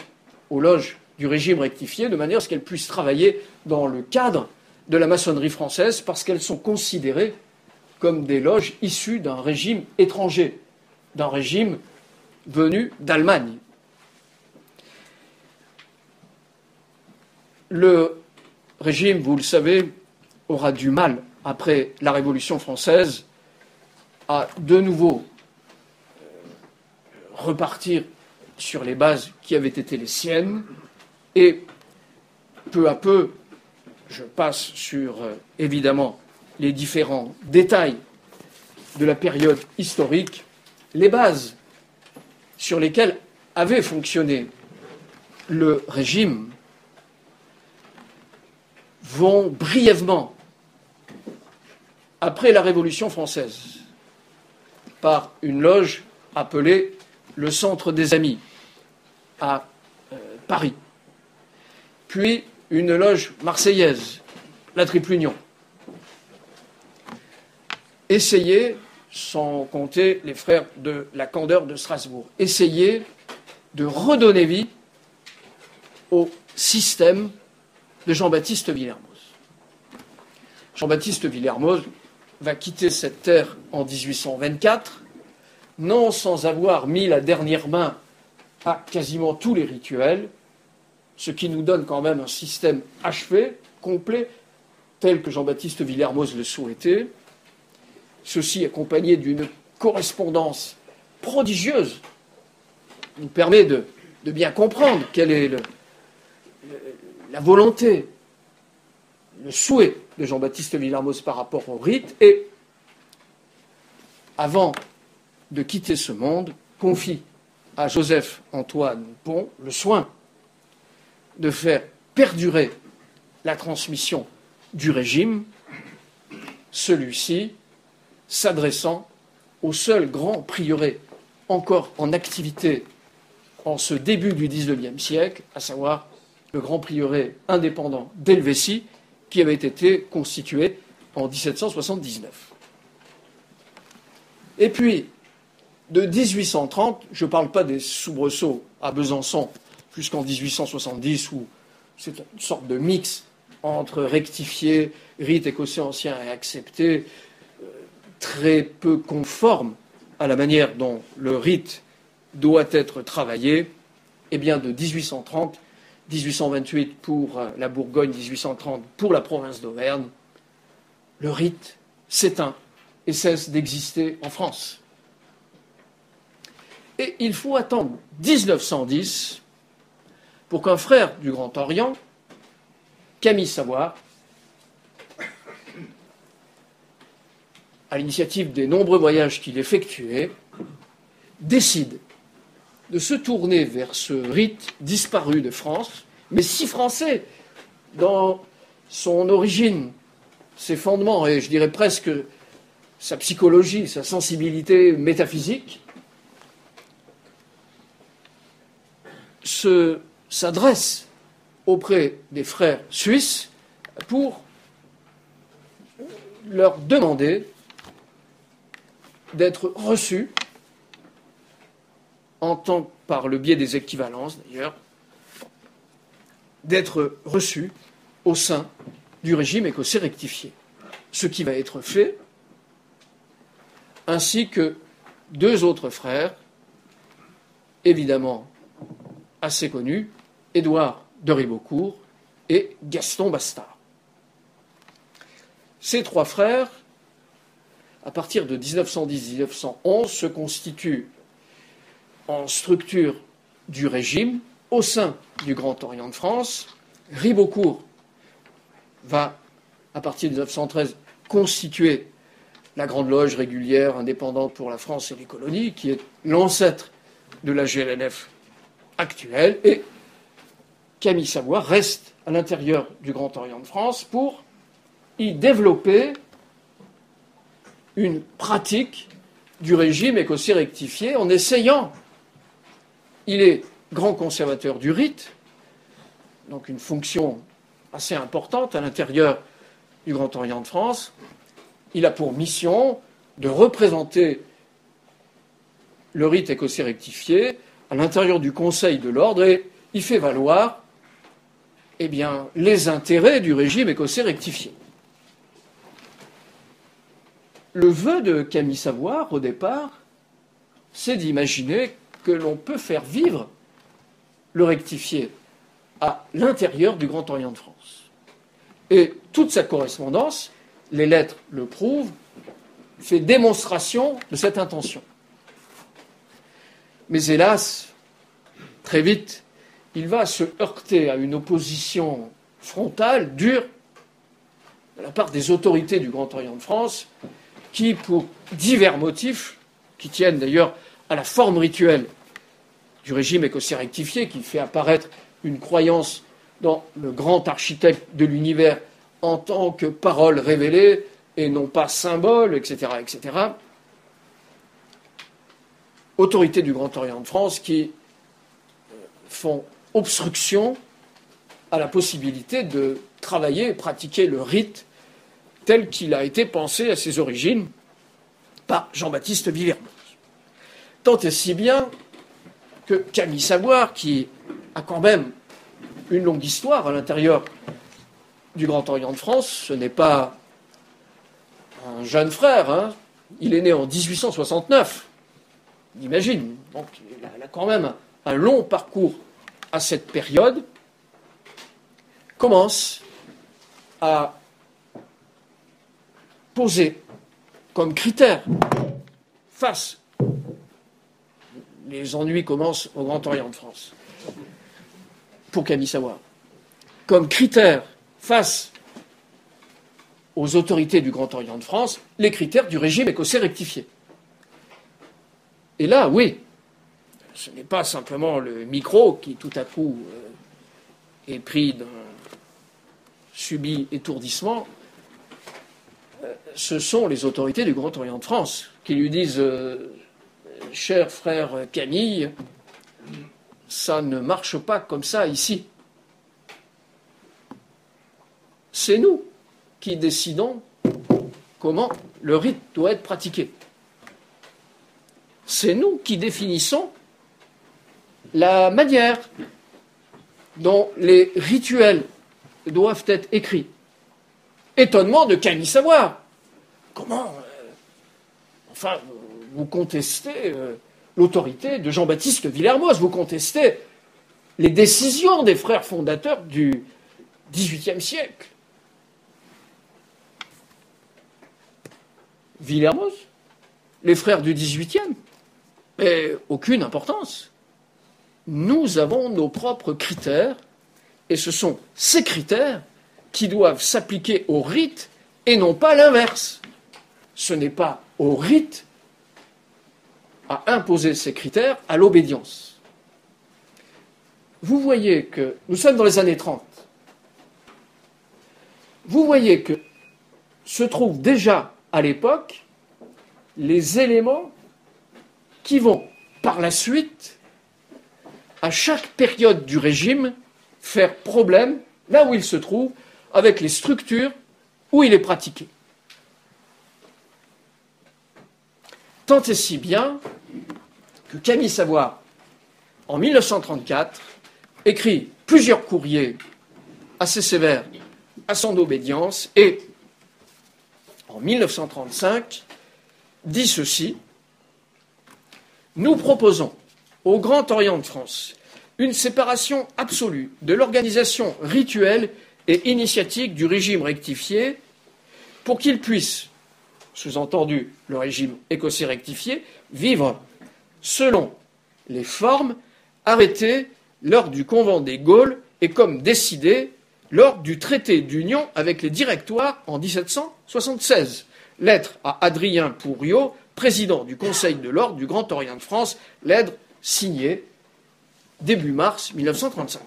A: aux loges du régime rectifié, de manière à ce qu'elles puissent travailler dans le cadre de la maçonnerie française, parce qu'elles sont considérées comme des loges issues d'un régime étranger, d'un régime venu d'Allemagne. Le régime, vous le savez, aura du mal, après la Révolution française, à de nouveau repartir sur les bases qui avaient été les siennes, et peu à peu, je passe sur, évidemment, les différents détails de la période historique, les bases sur lesquelles avait fonctionné le régime vont brièvement, après la Révolution française, par une loge appelée le Centre des Amis à Paris, puis une loge marseillaise, la Triple Union. Essayez, sans compter les frères de la Candeur de Strasbourg, essayez de redonner vie au système de Jean-Baptiste Villermoz. Jean-Baptiste Villermoz va quitter cette terre en 1824, non sans avoir mis la dernière main à quasiment tous les rituels, ce qui nous donne quand même un système achevé, complet, tel que Jean-Baptiste Villermoz le souhaitait, ceci accompagné d'une correspondance prodigieuse, nous permet de bien comprendre quelle est la volonté, le souhait de Jean-Baptiste Villermoz par rapport au rite, et, avant de quitter ce monde, confie à Joseph-Antoine Pons le soin de faire perdurer la transmission du régime, celui-ci s'adressant au seul grand prieuré encore en activité en ce début du XIXe siècle, à savoir le grand prieuré indépendant d'Helvétie, qui avait été constitué en 1779. Et puis, de 1830, je ne parle pas des soubresauts à Besançon jusqu'en 1870, où c'est une sorte de mix entre rectifié, rite écossais ancien et accepté, très peu conforme à la manière dont le rite doit être travaillé. Eh bien, de 1830, 1828 pour la Bourgogne, 1830 pour la province d'Auvergne, le rite s'éteint et cesse d'exister en France. Et il faut attendre 1910 pour qu'un frère du Grand Orient, Camille Savoie, à l'initiative des nombreux voyages qu'il effectuait, décide de se tourner vers ce rite disparu de France, mais si français dans son origine, ses fondements, et je dirais presque sa psychologie, sa sensibilité métaphysique, s'adresse auprès des frères suisses pour leur demander d'être reçus, par le biais des équivalences d'ailleurs, d'être reçus au sein du régime écossais rectifié. Ce qui va être fait, ainsi que deux autres frères, évidemment assez connus, Édouard de Ribeaucourt et Gaston Bastard. Ces trois frères, à partir de 1910-1911, se constituent en structure du régime au sein du Grand Orient de France. Ribeaucourt va, à partir de 1913, constituer la Grande Loge régulière indépendante pour la France et les colonies, qui est l'ancêtre de la GLNF actuelle, et Camille Savoie reste à l'intérieur du Grand Orient de France pour y développer une pratique du régime écossais rectifié en essayant. Il est grand conservateur du rite, donc une fonction assez importante à l'intérieur du Grand Orient de France. Il a pour mission de représenter le rite écossais rectifié à l'intérieur du Conseil de l'Ordre et il fait valoir les intérêts du régime écossais rectifié. Le vœu de Camille Savoie, au départ, c'est d'imaginer que l'on peut faire vivre le rectifié à l'intérieur du Grand Orient de France. Et toute sa correspondance, les lettres le prouvent, fait démonstration de cette intention. Mais hélas, très vite, il va se heurter à une opposition frontale, dure, de la part des autorités du Grand Orient de France, qui, pour divers motifs, qui tiennent d'ailleurs à la forme rituelle du régime écossais rectifié, qui fait apparaître une croyance dans le grand architecte de l'univers en tant que parole révélée et non pas symbole, etc., etc. Autorités du Grand Orient de France qui font obstruction à la possibilité de travailler et pratiquer le rite tel qu'il a été pensé à ses origines par Jean-Baptiste Villermoz. Tant et si bien que Camille Savoie, qui a quand même une longue histoire à l'intérieur du Grand Orient de France, ce n'est pas un jeune frère, hein. Il est né en 1869, on imagine. Donc il a quand même un long parcours à cette période, commence à poser comme critère face. Les ennuis commencent au Grand Orient de France, pour Camille Savoie. Comme critère face aux autorités du Grand Orient de France, les critères du régime écossais rectifié. Et là, oui, ce n'est pas simplement le micro qui, tout à coup, est pris d'un subit étourdissement. Ce sont les autorités du Grand Orient de France qui lui disent cher frère Camille, ça ne marche pas comme ça ici. C'est nous qui décidons comment le rite doit être pratiqué. C'est nous qui définissons la manière dont les rituels doivent être écrits. Étonnement de Camille Savoie. Comment vous contestez l'autorité de Jean-Baptiste Villermoz, vous contestez les décisions des frères fondateurs du XVIIIe siècle. Villermoz, les frères du XVIIIe, mais aucune importance. Nous avons nos propres critères, et ce sont ces critères qui doivent s'appliquer au rite et non pas l'inverse. ce n'est pas au rite à imposer ces critères, à l'obédience. Vous voyez que nous sommes dans les années 30. Vous voyez que se trouvent déjà à l'époque les éléments qui vont, par la suite, à chaque période du régime, faire problème là où il se trouve, avec les structures où il est pratiqué. Tant et si bien que Camille Savoir, en 1934, écrit plusieurs courriers assez sévères à son obédience et, en 1935, dit ceci: nous proposons au Grand Orient de France une séparation absolue de l'organisation rituelle et initiatique du régime rectifié pour qu'il puisse, sous-entendu le régime écossais rectifié, vivre selon les formes arrêtées lors du convent des Gaules et comme décidé lors du traité d'union avec les Directoires en 1776. Lettre à Adrien Pourriot, président du Conseil de l'Ordre du Grand Orient de France, lettre signée début mars 1935.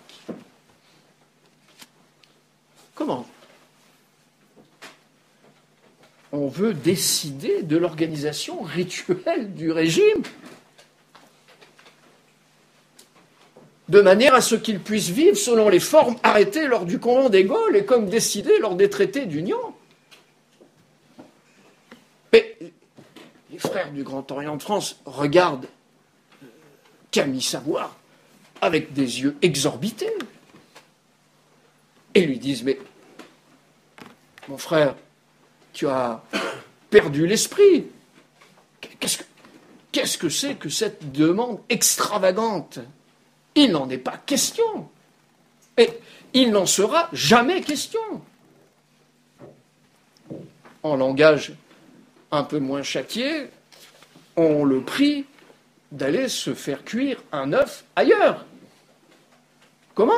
A: Comment? On veut décider de l'organisation rituelle du régime de manière à ce qu'il puisse vivre selon les formes arrêtées lors du convent des Gaules et comme décidé lors des traités d'union. Mais les frères du Grand Orient de France regardent Camille Savoir avec des yeux exorbités et lui disent: mais mon frère, tu as perdu l'esprit. Qu'est-ce que c'est que cette demande extravagante? Il n'en est pas question. Et il n'en sera jamais question. En langage un peu moins châtié, on le prie d'aller se faire cuire un œuf ailleurs. Comment?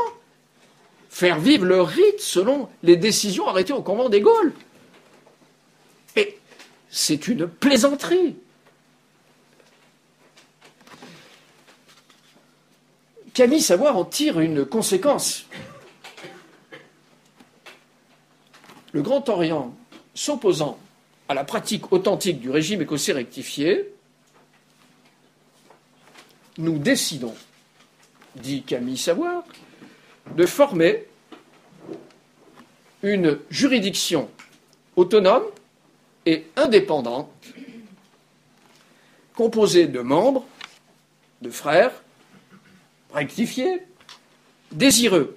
A: Faire vivre le rite selon les décisions arrêtées au convent des Gaules. Et c'est une plaisanterie. Camille Savoir en tire une conséquence. Le Grand Orient, s'opposant à la pratique authentique du régime écossais rectifié, nous décidons, dit Camille Savoir, de former une juridiction autonome et indépendante, composée de membres, de frères, rectifiés, désireux.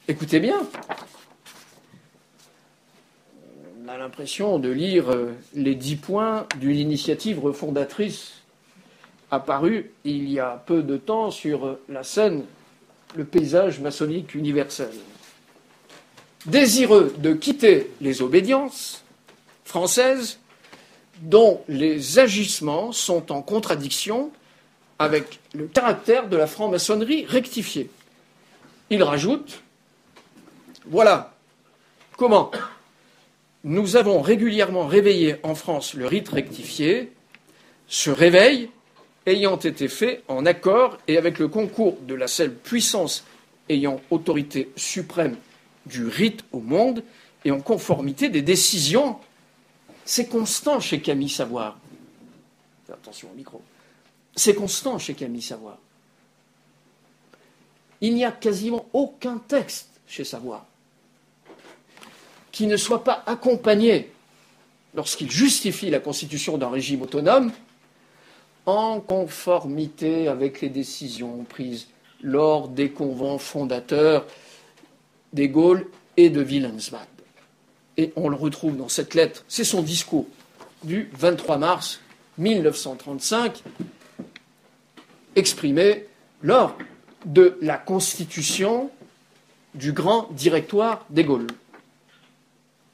A: Écoutez bien, on a l'impression de lire les 10 points d'une initiative refondatrice apparue il y a peu de temps sur la scène, le paysage maçonnique universel. Désireux de quitter les obédiences françaises dont les agissements sont en contradiction avec le caractère de la franc-maçonnerie rectifiée. Il rajoute: voilà comment nous avons régulièrement réveillé en France le rite rectifié, ce réveil ayant été fait en accord et avec le concours de la seule puissance ayant autorité suprême du rite au monde et en conformité des décisions. C'est constant chez Camille Savoir. Attention au micro. C'est constant chez Camille Savoir. Il n'y a quasiment aucun texte chez Savoir qui ne soit pas accompagné, lorsqu'il justifie la constitution d'un régime autonome, en conformité avec les décisions prises lors des convents fondateurs des Gaules et de Wilhelmsbad. Et on le retrouve dans cette lettre, c'est son discours du 23 mars 1935, exprimé lors de la constitution du Grand Directoire des Gaules,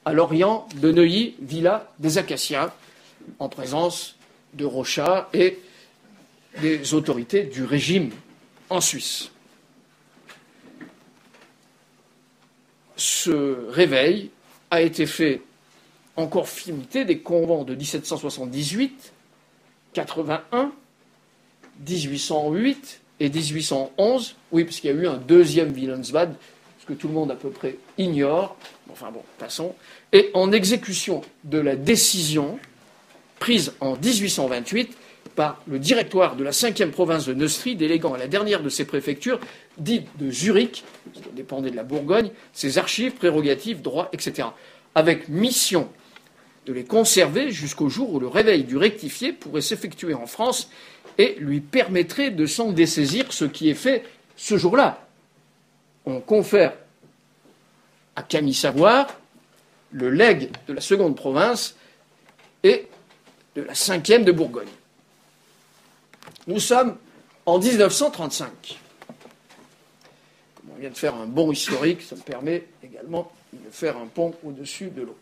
A: à l'orient de Neuilly, Villa des Acacias, en présence de Rochat et des autorités du régime en Suisse. Ce réveil a été fait en conformité des convents de 1778, 81, 1808 et 1811. Oui, parce qu'il y a eu un deuxième Wilhelmsbad, ce que tout le monde à peu près ignore. Enfin bon, passons. Et en exécution de la décision prise en 1828 par le directoire de la 5e province de Neustrie, déléguant à la dernière de ses préfectures, dite de Zurich, qui dépendait de la Bourgogne, ses archives, prérogatives, droits, etc., avec mission de les conserver jusqu'au jour où le réveil du rectifié pourrait s'effectuer en France et lui permettrait de s'en dessaisir, ce qui est fait ce jour-là. On confère à Camille Savoir le legs de la 2e province et de la 5e de Bourgogne. Nous sommes en 1935. Comme on vient de faire un bond historique, ça me permet également de faire un pont au-dessus de l'eau.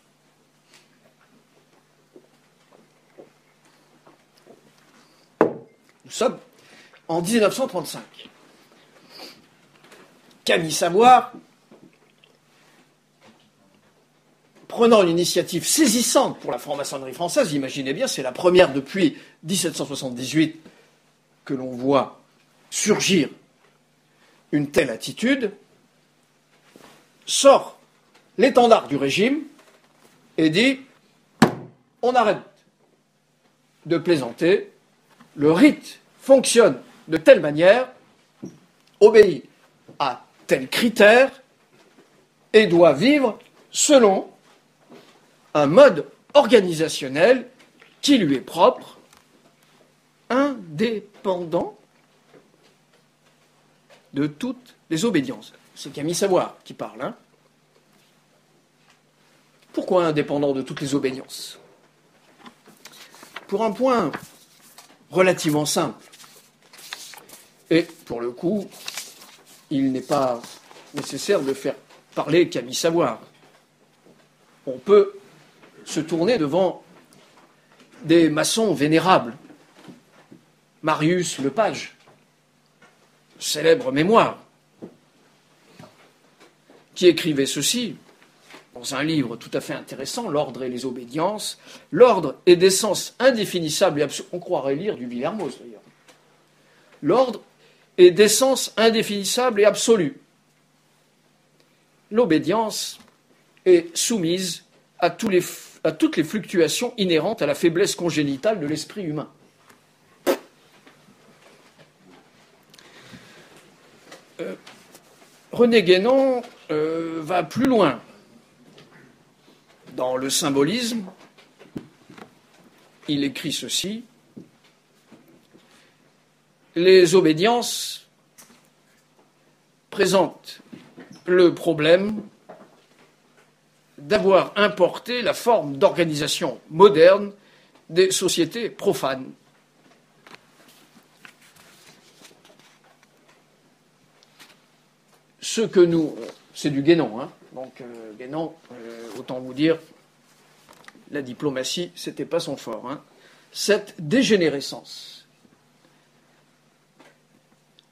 A: Nous sommes en 1935. Camille Savoir, prenant une initiative saisissante pour la franc-maçonnerie française, imaginez bien, c'est la première depuis 1778 que l'on voit surgir une telle attitude, sort l'étendard du régime et dit « on arrête de plaisanter, le rite fonctionne de telle manière, obéit à tel critère et doit vivre selon un mode organisationnel qui lui est propre, indépendant de toutes les obédiences. » C'est Camille Savoir qui parle. Hein. Pourquoi indépendant de toutes les obédiences? Pour un point relativement simple. Et pour le coup, il n'est pas nécessaire de faire parler Camille Savoir. On peut se tourner devant des maçons vénérables. Marius Lepage, célèbre mémoire, qui écrivait ceci dans un livre tout à fait intéressant, L'ordre et les obédiences. L'ordre est d'essence indéfinissable et absolue. On croirait lire du Villermoz d'ailleurs. L'ordre est d'essence indéfinissable et absolue. L'obédience est soumise à toutes les fluctuations inhérentes à la faiblesse congénitale de l'esprit humain. René Guénon va plus loin. Dans le symbolisme, il écrit ceci: les obédiences présentent le problème d'avoir importé la forme d'organisation moderne des sociétés profanes. C'est du Guénon, hein. Donc Guénon, autant vous dire, la diplomatie, c'était pas son fort. Hein. Cette dégénérescence,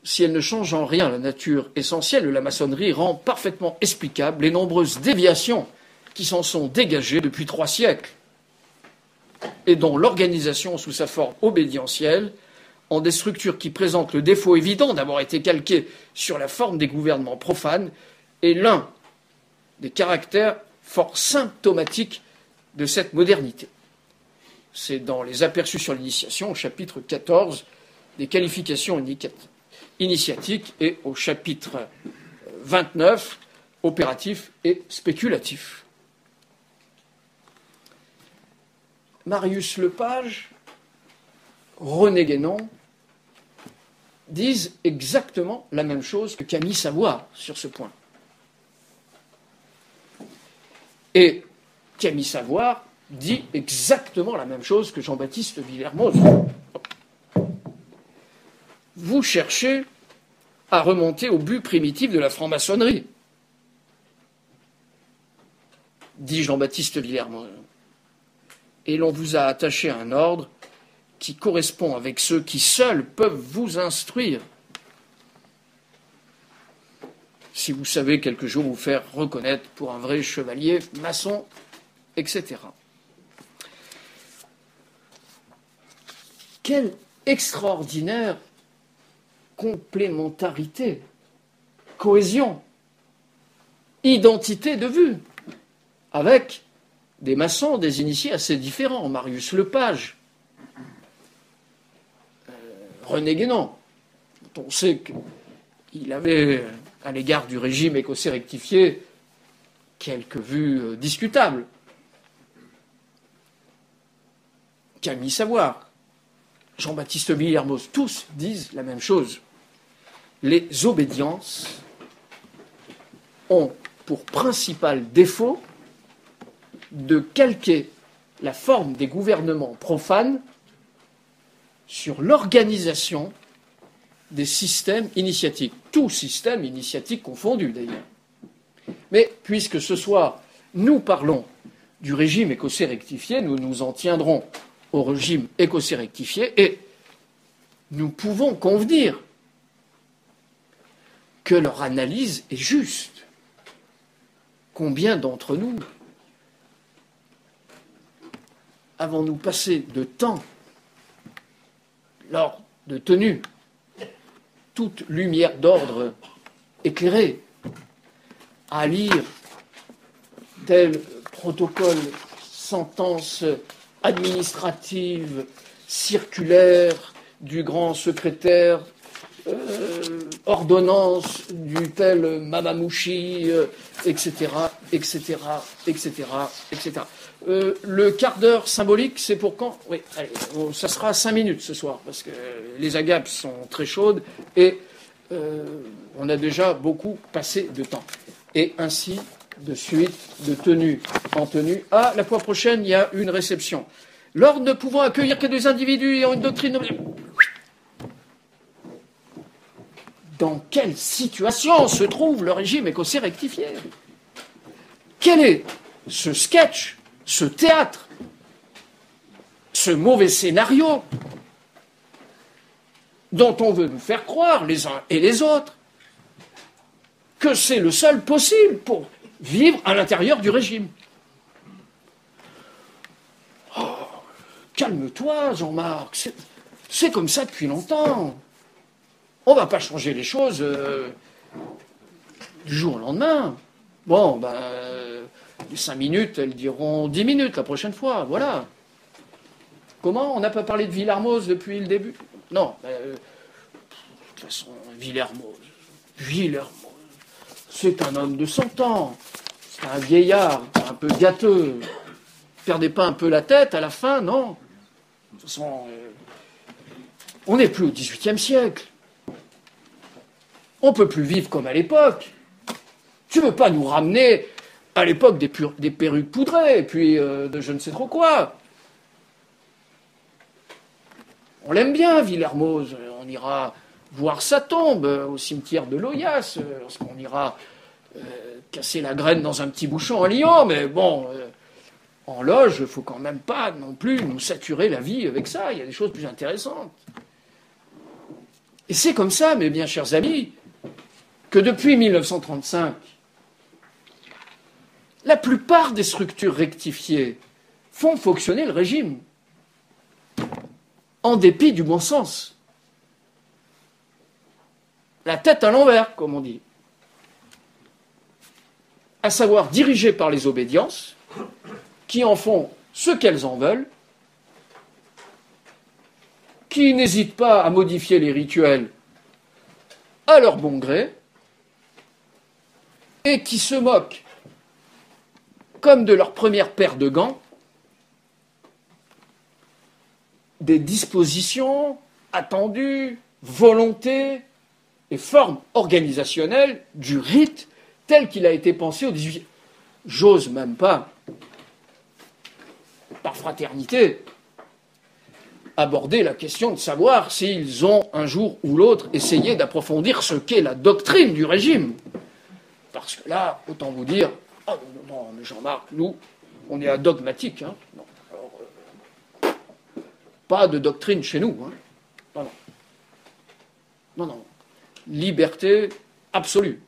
A: si elle ne change en rien la nature essentielle de la maçonnerie, rend parfaitement explicables les nombreuses déviations qui s'en sont dégagées depuis 3 siècles et dont l'organisation sous sa forme obédientielle, en des structures qui présentent le défaut évident d'avoir été calquées sur la forme des gouvernements profanes, est l'un des caractères fort symptomatiques de cette modernité. C'est dans les aperçus sur l'initiation, au chapitre 14, des qualifications initiatiques, et au chapitre 29, opératif et spéculatif. Marius Lepage, René Guénon disent exactement la même chose que Camille Savoir sur ce point. Et Camille Savoir dit exactement la même chose que Jean-Baptiste Villermoz. Vous cherchez à remonter au but primitif de la franc-maçonnerie, dit Jean-Baptiste Villermoz. Et l'on vous a attaché à un ordre qui correspond avec ceux qui seuls peuvent vous instruire, si vous savez quelque jour vous faire reconnaître pour un vrai chevalier, maçon, etc. quelle extraordinaire complémentarité, cohésion, identité de vue, avec des maçons, des initiés assez différents. Marius Lepage, René Guénon, dont on sait qu'il avait, à l'égard du régime écossais rectifié, quelques vues discutables. Camille Savoir, Jean-Baptiste Villermoz, tous disent la même chose. Les obédiences ont pour principal défaut de calquer la forme des gouvernements profanes sur l'organisation des systèmes initiatiques, tous systèmes initiatiques confondus d'ailleurs. Mais puisque ce soir nous parlons du régime écossais rectifié, nous nous en tiendrons au régime écossais rectifié et nous pouvons convenir que leur analyse est juste. Combien d'entre nous avons-nous passé de temps lors de tenues, toute lumière d'ordre éclairée, à lire tel protocole, sentence administrative, circulaire du grand secrétaire, ordonnance du tel Mamamouchi, etc., etc., etc., etc. Le quart d'heure symbolique, c'est pour quand? Oui, allez, ça sera 5 minutes ce soir, parce que les agapes sont très chaudes et on a déjà beaucoup passé de temps. Et ainsi de suite, de tenue en tenue. Ah, la fois prochaine, il y a une réception. L'ordre ne pouvant accueillir que des individus ayant une doctrine... Dans quelle situation se trouve le régime écossais rectifié? Quel est ce sketch, ce théâtre, ce mauvais scénario dont on veut nous faire croire, les uns et les autres, que c'est le seul possible pour vivre à l'intérieur du régime? Oh, calme-toi, Jean-Marc, c'est comme ça depuis longtemps. On ne va pas changer les choses du jour au lendemain. Bon, les 5 minutes, elles diront 10 minutes la prochaine fois, voilà. Comment? On n'a pas parlé de Villermoz depuis le début? Non, de toute façon, Villermoz, c'est un homme de 100 ans, c'est un vieillard, un peu gâteux. Perdez pas un peu la tête à la fin, non? De toute façon, on n'est plus au XVIIIe siècle. On ne peut plus vivre comme à l'époque. Tu ne veux pas nous ramener à l'époque des perruques poudrées, et puis de je ne sais trop quoi. On l'aime bien, Villermoz. On ira voir sa tombe au cimetière de Loyasse, lorsqu'on ira casser la graine dans un petit bouchon à Lyon. Mais bon, en loge, il ne faut quand même pas non plus nous saturer la vie avec ça. Il y a des choses plus intéressantes. Et c'est comme ça, mes bien chers amis, que depuis 1935, la plupart des structures rectifiées font fonctionner le régime, en dépit du bon sens. La tête à l'envers, comme on dit. À savoir dirigées par les obédiences, qui en font ce qu'elles en veulent, qui n'hésitent pas à modifier les rituels à leur bon gré, et qui se moquent, comme de leur première paire de gants, des dispositions attendues, volontés et formes organisationnelles du rite tel qu'il a été pensé au XVIIIe. J'ose même pas, par fraternité, aborder la question de savoir s'ils ont un jour ou l'autre essayé d'approfondir ce qu'est la doctrine du régime. Parce que là, autant vous dire, ah non, mais Jean-Marc, nous, on est adogmatique. Hein. Non. Alors, pas de doctrine chez nous. Hein. Non, non. Non, non. Liberté absolue.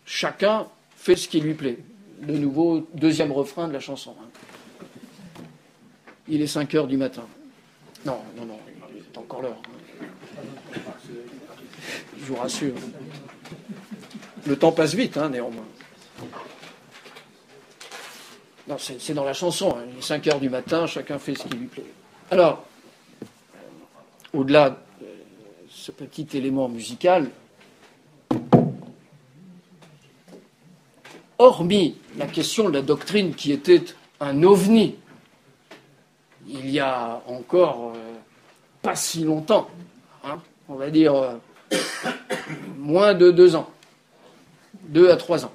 A: Chacun fait ce qui lui plaît. De nouveau, deuxième refrain de la chanson. Hein. Il est 5 heures du matin. Non, il est encore l'heure. Je vous rassure. Le temps passe vite, néanmoins. Non, c'est dans la chanson. Il est 5 heures du matin, chacun fait ce qui lui plaît. Alors, au-delà de ce petit élément musical, hormis la question de la doctrine qui était un ovni, il y a encore pas si longtemps, on va dire moins de 2 ans, 2 à 3 ans,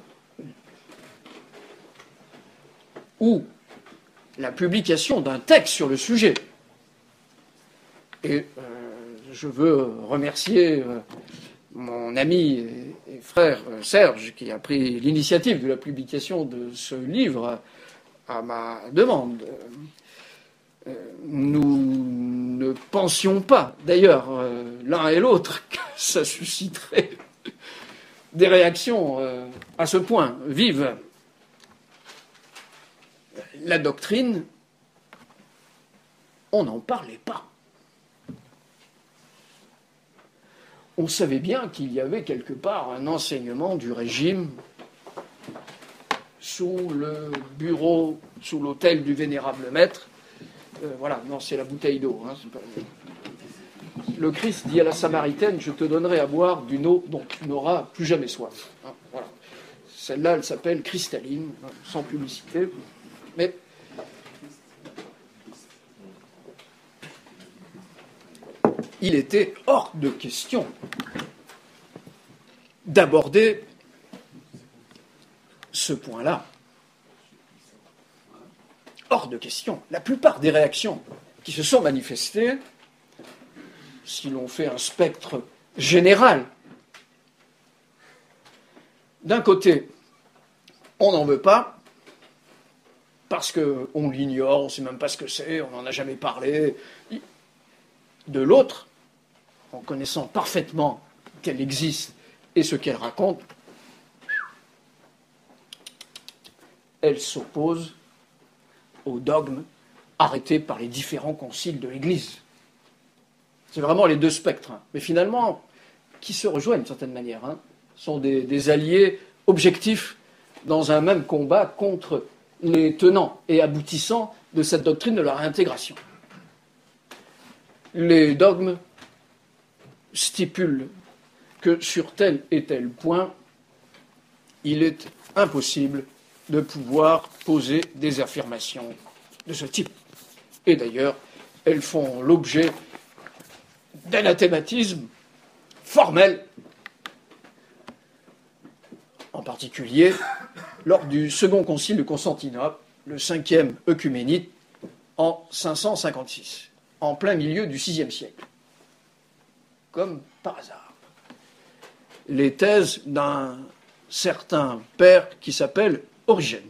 A: où la publication d'un texte sur le sujet, et je veux remercier mon ami et frère Serge, qui a pris l'initiative de la publication de ce livre à ma demande. Nous ne pensions pas, d'ailleurs, l'un et l'autre, que ça susciterait des réactions à ce point vives. La doctrine, on n'en parlait pas. On savait bien qu'il y avait quelque part un enseignement du régime sous le bureau, sous l'autel du vénérable maître. Voilà, non, c'est la bouteille d'eau. Le Christ dit à la Samaritaine, je te donnerai à boire d'une eau dont tu n'auras plus jamais soif. Voilà. Celle-là, elle s'appelle cristalline, sans publicité. Mais il était hors de question d'aborder ce point-là. Hors de question. La plupart des réactions qui se sont manifestées, si l'on fait un spectre général, d'un côté, on n'en veut pas, parce qu'on l'ignore, on ne sait même pas ce que c'est, on n'en a jamais parlé. De l'autre, en connaissant parfaitement qu'elle existe et ce qu'elle raconte, elle s'oppose aux dogmes arrêtés par les différents conciles de l'Église. C'est vraiment les deux spectres. Mais finalement, qui se rejoignent d'une certaine manière, sont des alliés objectifs dans un même combat contre les tenants et aboutissants de cette doctrine de la réintégration. Les dogmes stipulent que sur tel et tel point, il est impossible de pouvoir poser des affirmations de ce type. Et d'ailleurs, elles font l'objet d'anathématisme formel, en particulier lors du Second Concile de Constantinople, le 5e œcuménite, en 556, en plein milieu du VIe siècle. Comme par hasard. Les thèses d'un certain père qui s'appelle Origène.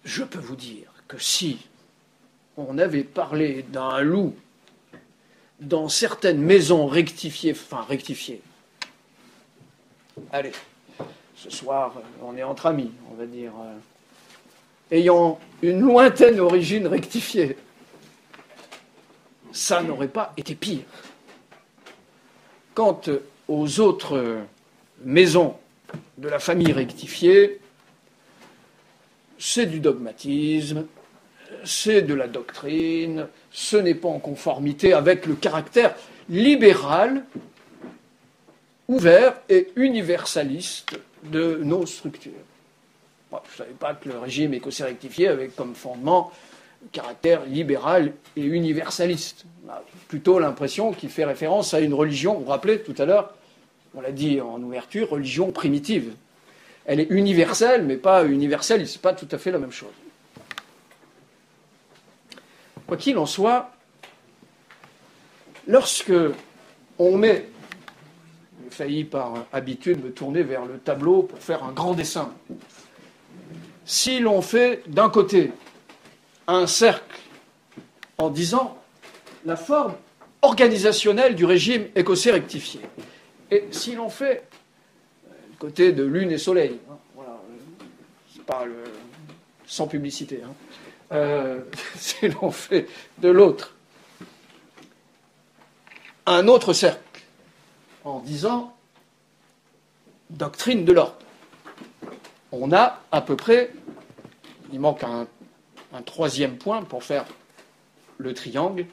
A: Je peux vous dire que si on avait parlé d'un loup dans certaines maisons rectifiées, allez, ce soir, on est entre amis, on va dire, ayant une lointaine origine rectifiée, ça n'aurait pas été pire. Quant aux autres maisons de la famille rectifiée, c'est du dogmatisme, c'est de la doctrine, ce n'est pas en conformité avec le caractère libéral, ouvert et universaliste de nos structures. Bon, je ne savais pas que le régime écossais rectifié avait comme fondement le caractère libéral et universaliste. On a plutôt l'impression qu'il fait référence à une religion, vous vous rappelez tout à l'heure, on l'a dit en ouverture, religion primitive. Elle est universelle, mais pas universaliste, ce n'est pas tout à fait la même chose. Quoi qu'il en soit, lorsque on met, j'ai failli par habitude me tourner vers le tableau pour faire un grand dessin, si l'on fait d'un côté un cercle en disant la forme organisationnelle du régime écossais rectifié, et si l'on fait le côté de lune et soleil, voilà, c'est pas sans publicité, si l'on fait de l'autre un autre cercle, en disant doctrine de l'ordre, on a à peu près, il manque un troisième point pour faire le triangle,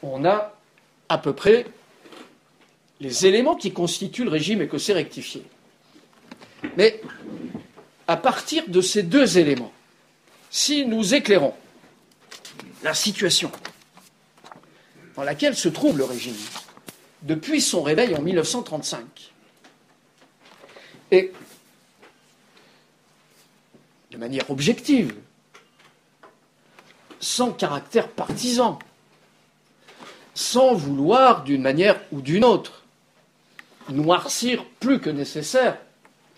A: on a à peu près les éléments qui constituent le régime écossais rectifié. Mais à partir de ces deux éléments, si nous éclairons la situation dans laquelle se trouve le régime depuis son réveil en 1935, et de manière objective, sans caractère partisan, sans vouloir, d'une manière ou d'une autre, noircir plus que nécessaire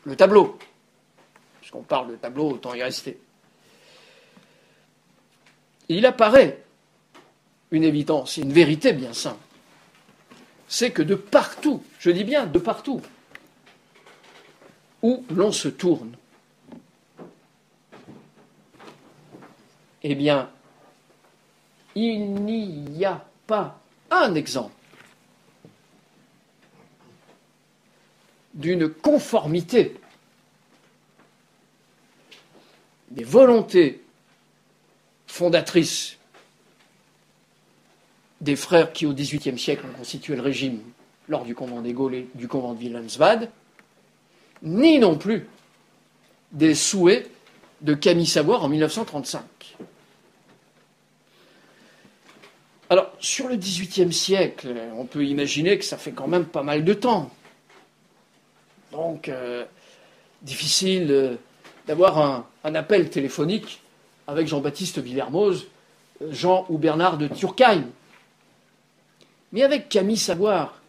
A: le tableau. Puisqu'on parle de tableau, autant y rester. Il apparaît une évidence, une vérité bien simple. C'est que de partout, je dis bien de partout, où l'on se tourne, eh bien, il n'y a pas un exemple d'une conformité des volontés fondatrices des frères qui, au XVIIIe siècle, ont constitué le régime lors du convent des Gaules et du convent de Wilhelmsbad, ni non plus des souhaits de Camille Savoir en 1935. Alors, sur le XVIIIe siècle, on peut imaginer que ça fait quand même pas mal de temps. Donc, difficile d'avoir un appel téléphonique avec Jean-Baptiste Willermoz, Jean ou Bernard de Turckheim. Mais avec Camille Savoir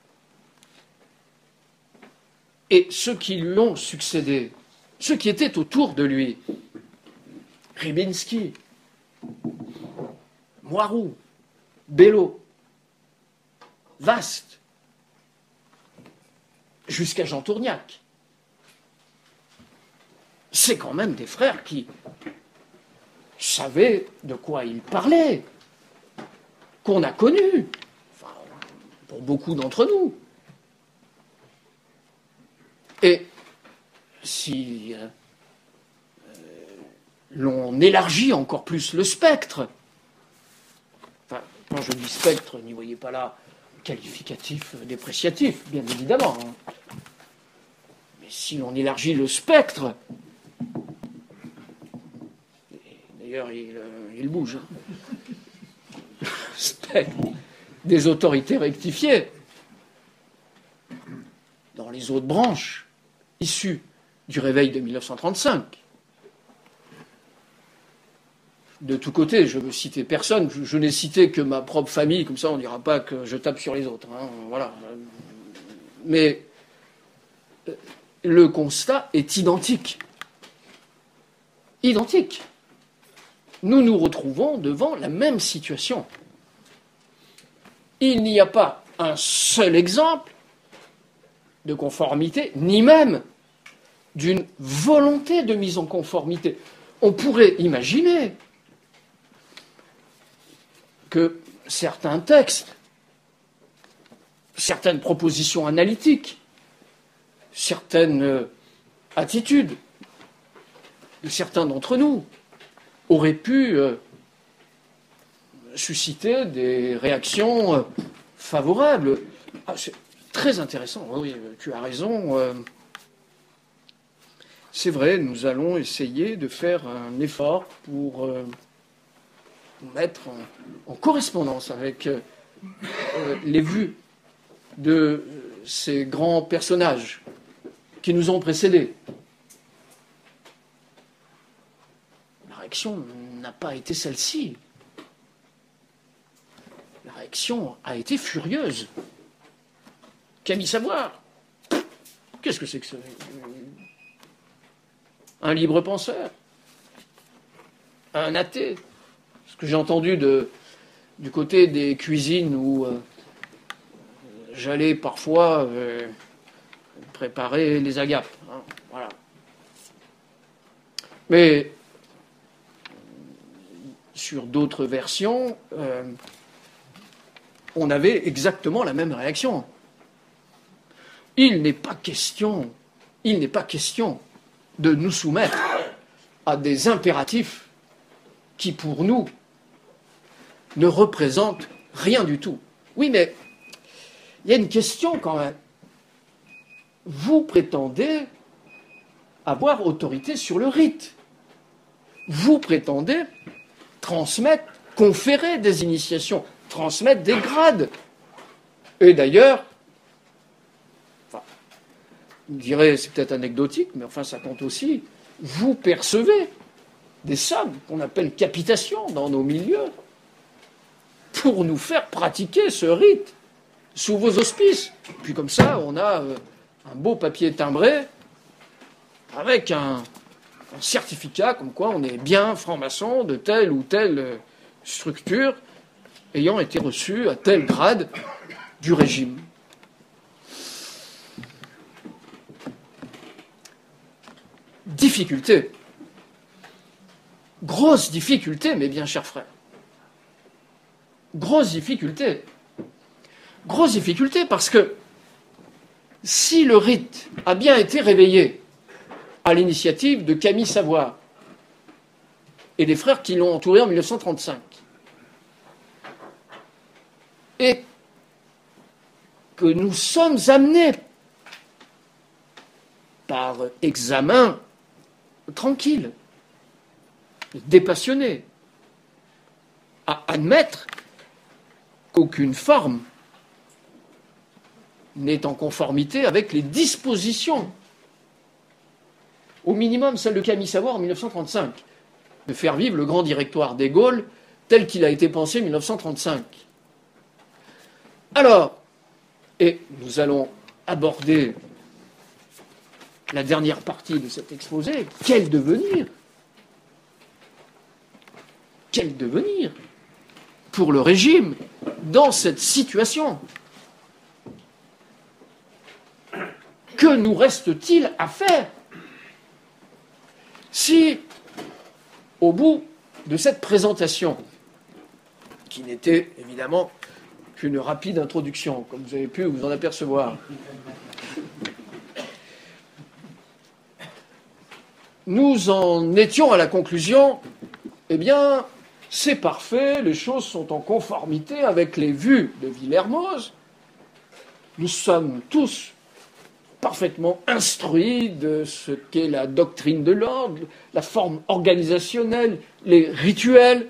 A: et ceux qui lui ont succédé, ceux qui étaient autour de lui, Rybinski, Moirou, Bello, Vaste, jusqu'à Jean Tourniac. C'est quand même des frères qui savaient de quoi ils parlaient, qu'on a connus, enfin, pour beaucoup d'entre nous. Et si l'on élargit encore plus le spectre, enfin, quand je dis spectre, n'y voyez pas là qualificatif dépréciatif, bien évidemment. Mais si l'on élargit le spectre, d'ailleurs il bouge, le spectre des autorités rectifiées, dans les autres branches issues du réveil de 1935, de tous côtés, je ne veux citer personne, je n'ai cité que ma propre famille, comme ça on ne dira pas que je tape sur les autres. Voilà. Mais le constat est identique. Identique. Nous nous retrouvons devant la même situation. Il n'y a pas un seul exemple de conformité, ni même d'une volonté de mise en conformité. On pourrait imaginer que certains textes, certaines propositions analytiques, certaines attitudes de certains d'entre nous auraient pu susciter des réactions favorables. Ah, c'est très intéressant, oui, tu as raison. C'est vrai, nous allons essayer de faire un effort pour nous mettre en correspondance avec les vues de ces grands personnages qui nous ont précédés. La réaction n'a pas été celle-ci. La réaction a été furieuse. Camille Savoir, qu'est-ce que c'est que ça ? Un libre penseur, un athée. Ce que j'ai entendu du côté des cuisines où j'allais parfois préparer les agapes. Voilà. Mais sur d'autres versions, on avait exactement la même réaction. Il n'est pas question de nous soumettre à des impératifs qui, pour nous, ne représentent rien du tout. Oui, mais il y a une question quand même. Vous prétendez avoir autorité sur le rite. Vous prétendez transmettre, conférer des initiations, transmettre des grades. Et d'ailleurs, vous me direz, c'est peut-être anecdotique, mais enfin ça compte aussi, vous percevez des sommes qu'on appelle capitations dans nos milieux pour nous faire pratiquer ce rite sous vos auspices. Puis comme ça, on a un beau papier timbré avec un certificat comme quoi on est bien franc-maçon de telle ou telle structure ayant été reçu à tel grade du régime. Difficulté. Grosse difficulté, mes bien chers frères. Grosse difficulté. Grosse difficulté parce que si le rite a bien été réveillé à l'initiative de Camille Savoie et des frères qui l'ont entouré en 1935, et que nous sommes amenés par examen tranquille, dépassionné, à admettre qu'aucune forme n'est en conformité avec les dispositions, au minimum celle de Camille Savoie en 1935, de faire vivre le grand directoire des Gaules tel qu'il a été pensé en 1935. Alors, et nous allons aborder la dernière partie de cet exposé, quel devenir? Quel devenir pour le régime dans cette situation? Que nous reste-t-il à faire si, au bout de cette présentation, qui n'était évidemment qu'une rapide introduction, comme vous avez pu vous en apercevoir, nous en étions à la conclusion, eh bien, c'est parfait, les choses sont en conformité avec les vues de Villermoz, nous sommes tous parfaitement instruits de ce qu'est la doctrine de l'ordre, la forme organisationnelle, les rituels,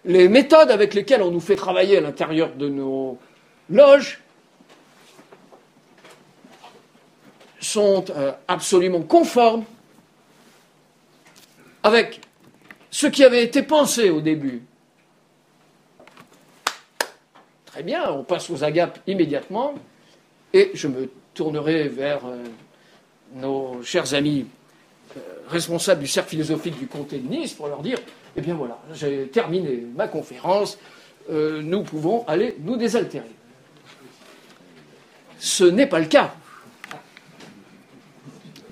A: les méthodes avec lesquelles on nous fait travailler à l'intérieur de nos loges sont absolument conformes avec ce qui avait été pensé au début. Très bien, on passe aux agapes immédiatement, et je me tournerai vers nos chers amis responsables du cercle philosophique du comté de Nice pour leur dire, eh bien voilà, j'ai terminé ma conférence, nous pouvons aller nous désaltérer. Ce n'est pas le cas.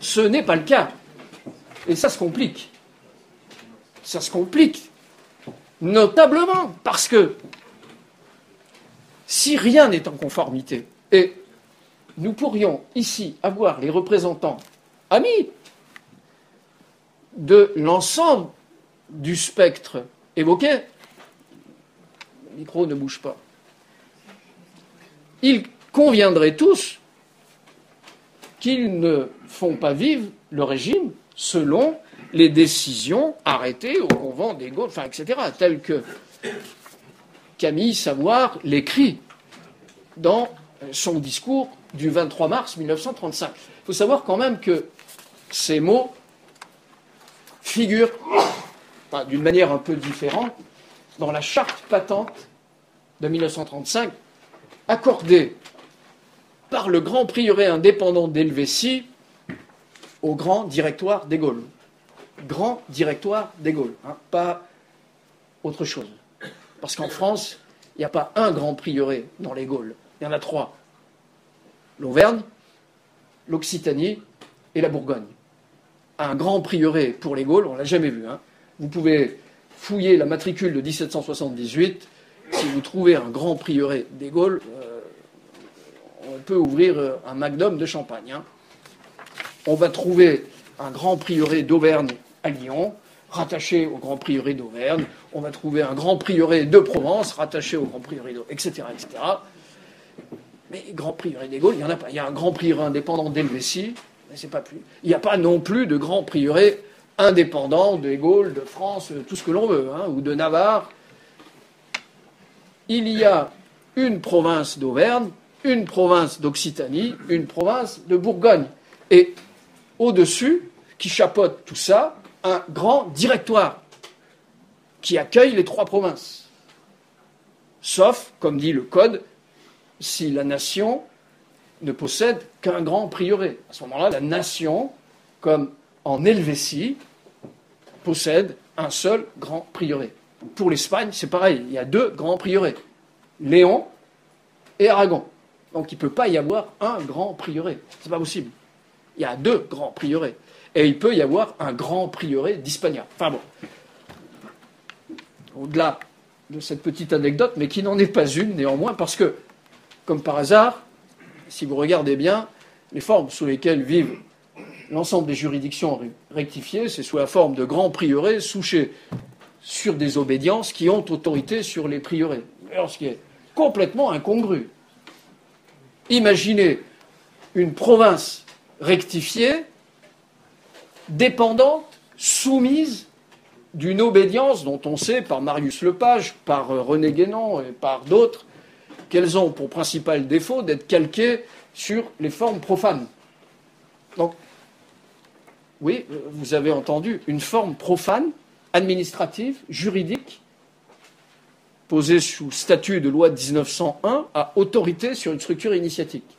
A: Ce n'est pas le cas. Et ça se complique. Ça se complique notablement parce que si rien n'est en conformité, et nous pourrions ici avoir les représentants amis de l'ensemble du spectre évoqué, le micro ne bouge pas, ils conviendraient tous qu'ils ne font pas vivre le régime selon les décisions arrêtées au convent des Gaules, enfin, etc., telles que Camille Savoie l'écrit dans son discours du 23 mars 1935. Il faut savoir quand même que ces mots figurent, enfin, d'une manière un peu différente, dans la charte patente de 1935, accordée par le grand prieuré indépendant d'Helvétie au grand directoire des Gaules. Grand directoire des Gaules, hein, pas autre chose. Parce qu'en France, il n'y a pas un grand prieuré dans les Gaules, il y en a 3. L'Auvergne, l'Occitanie et la Bourgogne. Un grand prieuré pour les Gaules, on ne l'a jamais vu. Hein. Vous pouvez
B: fouillez la matricule de 1778, si vous trouvez un grand prieuré des Gaules, on peut ouvrir un magnum de champagne. Hein. On va trouver un grand prieuré d'Auvergne à Lyon, rattaché au grand prieuré d'Auvergne. On va trouver un grand prieuré de Provence, rattaché au grand prieuré d'Auvergne, etc., etc. Mais grand prieuré des Gaules, il n'y en a pas. Il y a un grand prieuré indépendant d'Helvétie, mais c'est pas plus. Il n'y a pas non plus de grand prieuré indépendant des Gaules, de France, tout ce que l'on veut, hein, ou de Navarre. Il y a une province d'Auvergne, une province d'Occitanie, une province de Bourgogne. Et au-dessus, qui chapeaute tout ça, un grand directoire qui accueille les 3 provinces. Sauf, comme dit le Code, si la nation ne possède qu'un grand prieuré. À ce moment-là, la nation, comme en Helvétie, possède un seul grand prieuré. Pour l'Espagne, c'est pareil, il y a 2 grands prieurés, Léon et Aragon. Donc il ne peut pas y avoir un grand prieuré, c'est pas possible. Il y a 2 grands prieurés. Et il peut y avoir un grand prieuré d'Hispania. Enfin bon, au-delà de cette petite anecdote, mais qui n'en est pas une néanmoins, parce que, comme par hasard, si vous regardez bien, les formes sous lesquelles vivent l'ensemble des juridictions rectifiées, c'est sous la forme de grands prieurés sur des obédiences qui ont autorité sur les prieurés. Alors, ce qui est complètement incongru. Imaginez une province rectifiée, dépendante, soumise d'une obédience dont on sait, par Marius Lepage, par René Guénon et par d'autres, qu'elles ont pour principal défaut d'être calquées sur les formes profanes. Donc, oui, vous avez entendu, une forme profane, administrative, juridique, posée sous statut de loi de 1901, à autorité sur une structure initiatique.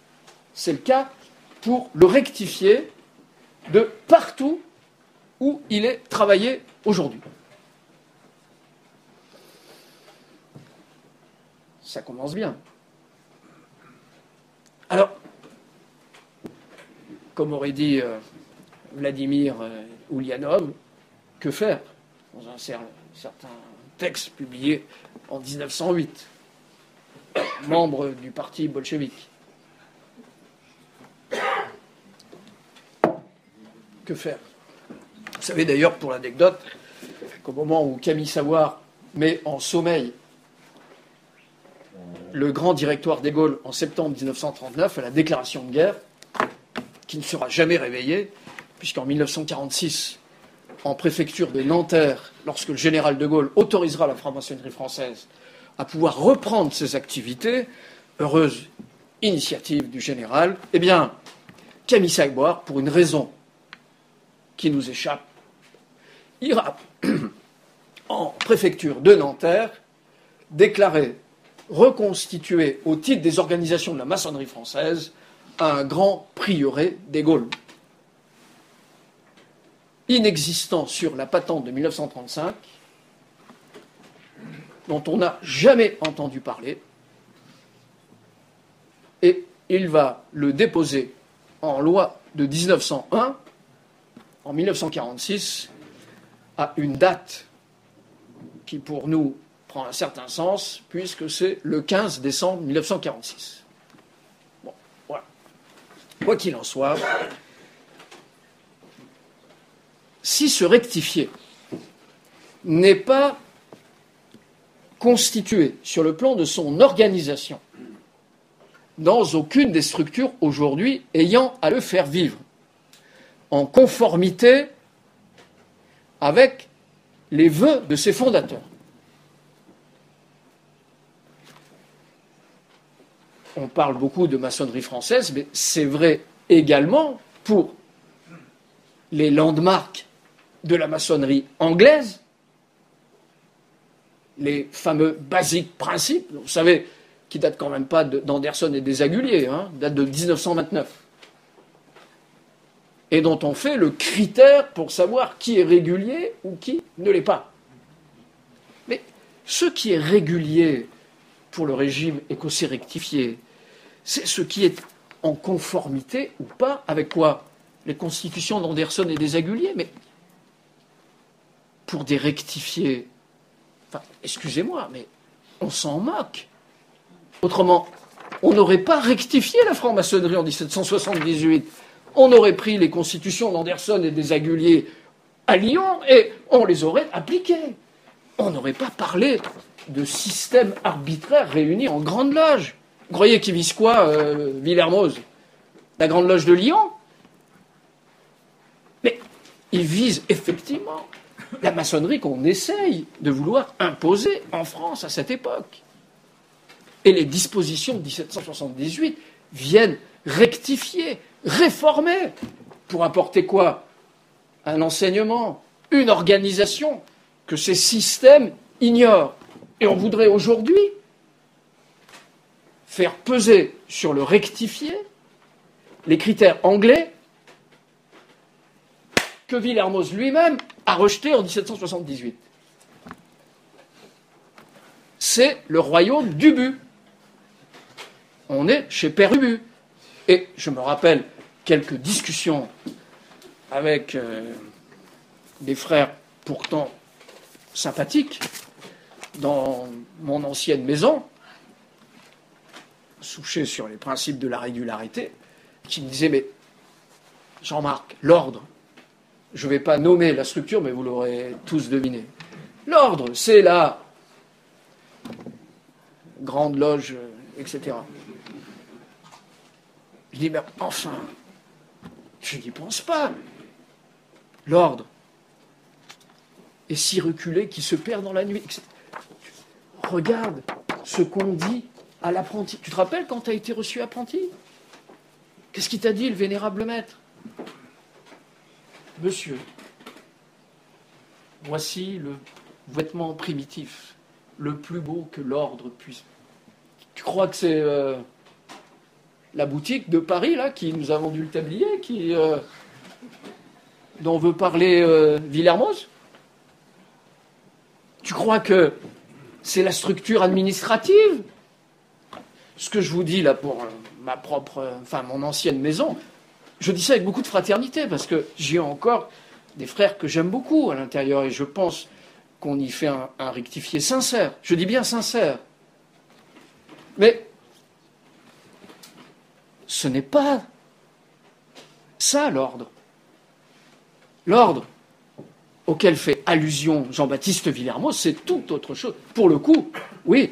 B: C'est le cas pour le rectifier de partout où il est travaillé aujourd'hui. Ça commence bien. Alors, comme aurait dit Vladimir Ulyanov, que faire dans un certain texte publié en 1908, membre du parti bolchevique. Que faire? Vous savez d'ailleurs, pour l'anecdote, qu'au moment où Camille Savoir met en sommeil le grand directoire des Gaules en septembre 1939, à la déclaration de guerre, qui ne sera jamais réveillée, puisqu'en 1946, en préfecture de Nanterre, lorsque le général de Gaulle autorisera la franc-maçonnerie française à pouvoir reprendre ses activités, heureuse initiative du général, eh bien, Camille Savoir, pour une raison qui nous échappe, ira en préfecture de Nanterre déclarer reconstituer au titre des organisations de la maçonnerie française un grand prieuré des Gaules. Inexistant sur la patente de 1935, dont on n'a jamais entendu parler, et il va le déposer en loi de 1901, en 1946, à une date qui pour nous prend un certain sens, puisque c'est le 15 décembre 1946. Bon, voilà. Quoi qu'il en soit, si ce rectifié n'est pas constitué sur le plan de son organisation dans aucune des structures aujourd'hui ayant à le faire vivre, en conformité avec les vœux de ses fondateurs. On parle beaucoup de maçonnerie française, mais c'est vrai également pour les landmarks de la maçonnerie anglaise, les fameux basic principes, vous savez, qui datent quand même pas d'Anderson et des Aguliers, datent de 1929, et dont on fait le critère pour savoir qui est régulier ou qui ne l'est pas. Mais ce qui est régulier pour le régime écossais rectifié, c'est ce qui est en conformité ou pas avec quoi? Les constitutions d'Anderson et des Aguliers, mais pour des rectifiés Enfin, excusez-moi, mais on s'en moque. Autrement, on n'aurait pas rectifié la franc-maçonnerie en 1778. On aurait pris les constitutions d'Anderson et des Aguliers à Lyon et on les aurait appliquées. On n'aurait pas parlé de système arbitraire réuni en Grande Loge. Vous croyez qu'il vise quoi, Villermoz? La Grande Loge de Lyon? Mais il vise effectivement la maçonnerie qu'on essaye de vouloir imposer en France à cette époque. Et les dispositions de 1778 viennent rectifier, réformer, pour apporter quoi? Un enseignement, une organisation que ces systèmes ignorent. Et on voudrait aujourd'hui faire peser sur le rectifié les critères anglais que Villermoz lui-même a rejetés en 1778. C'est le royaume d'Ubu. On est chez Père Ubu. Et je me rappelle quelques discussions avec des frères pourtant sympathiques dans mon ancienne maison, souchés sur les principes de la régularité, qui me disaient, mais Jean-Marc, l'ordre, je ne vais pas nommer la structure, mais vous l'aurez tous deviné. L'ordre, c'est la grande loge, etc. Je dis, mais enfin, je n'y pense pas. L'ordre est si reculé qu'il se perd dans la nuit, etc. Regarde ce qu'on dit à l'apprenti. Tu te rappelles quand tu as été reçu apprenti? Qu'est-ce qu'il t'a dit, le vénérable maître? Monsieur, voici le vêtement primitif, le plus beau que l'ordre puisse. Tu crois que c'est la boutique de Paris, là, qui nous a vendu le tablier, dont veut parler Villermoz? Tu crois que c'est la structure administrative? Ce que je vous dis là pour mon ancienne maison, je dis ça avec beaucoup de fraternité parce que j'ai encore des frères que j'aime beaucoup à l'intérieur et je pense qu'on y fait un rectifié sincère. Je dis bien sincère. Mais ce n'est pas ça l'ordre. L'ordre auquel fait allusion Jean-Baptiste Villermoz, c'est tout autre chose. Pour le coup, oui,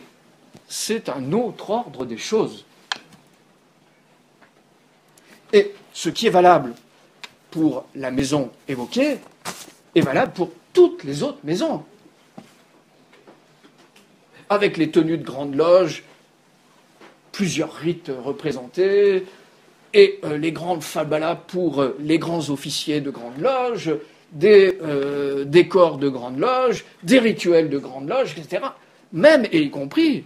B: c'est un autre ordre des choses. Et ce qui est valable pour la maison évoquée est valable pour toutes les autres maisons. Avec les tenues de grande loge, plusieurs rites représentés, et les grandes fabalas pour les grands officiers de grande loge, des décors de grande loge, des rituels de grande loge, etc. Même, et y compris,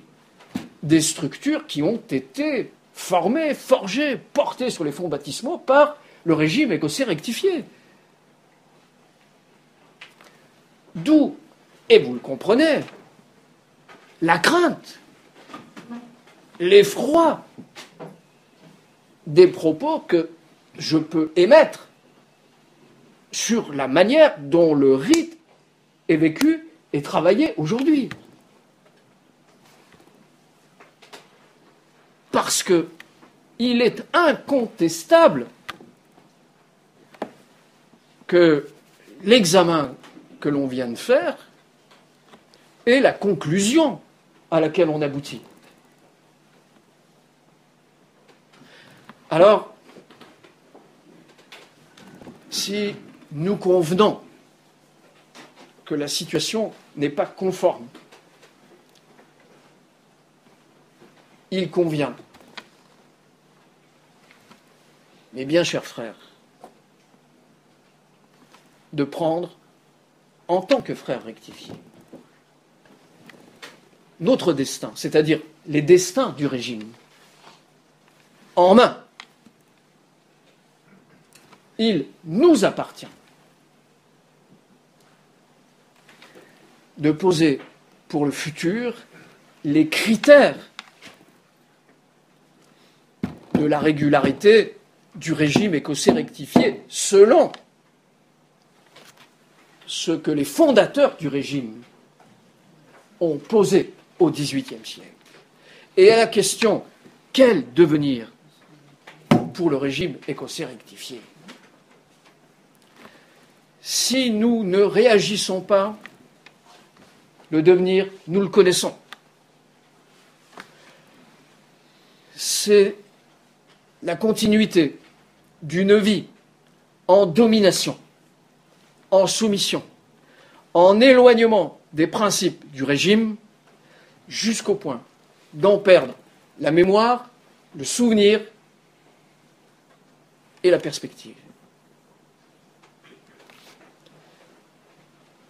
B: des structures qui ont été formées, forgées, portées sur les fonds baptismaux par le régime écossais rectifié. D'où, et vous le comprenez, la crainte, l'effroi des propos que je peux émettre sur la manière dont le rite est vécu et travaillé aujourd'hui. Parce qu'il est incontestable que l'examen que l'on vient de faire est la conclusion à laquelle on aboutit. Alors, si nous convenons que la situation n'est pas conforme, il convient, mes bien chers frères, de prendre, en tant que frères rectifiés, notre destin, c'est-à-dire les destins du régime, en main. Il nous appartient de poser pour le futur les critères de la régularité du régime écossais rectifié selon ce que les fondateurs du régime ont posé au XVIIIe siècle. Et à la question « Quel devenir pour le régime écossais rectifié ?» Si nous ne réagissons pas, le devenir, nous le connaissons. C'est la continuité d'une vie en domination, en soumission, en éloignement des principes du régime, jusqu'au point d'en perdre la mémoire, le souvenir et la perspective.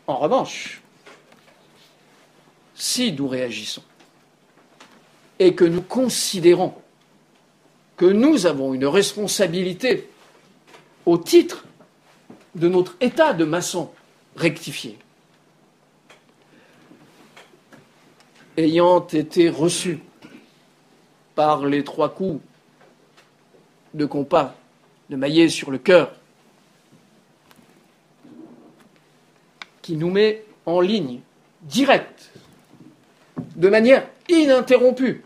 B: En revanche, si nous réagissons et que nous considérons que nous avons une responsabilité au titre de notre état de maçon rectifié, ayant été reçus par les 3 coups de compas de maillet sur le cœur, qui nous met en ligne directe, de manière ininterrompue.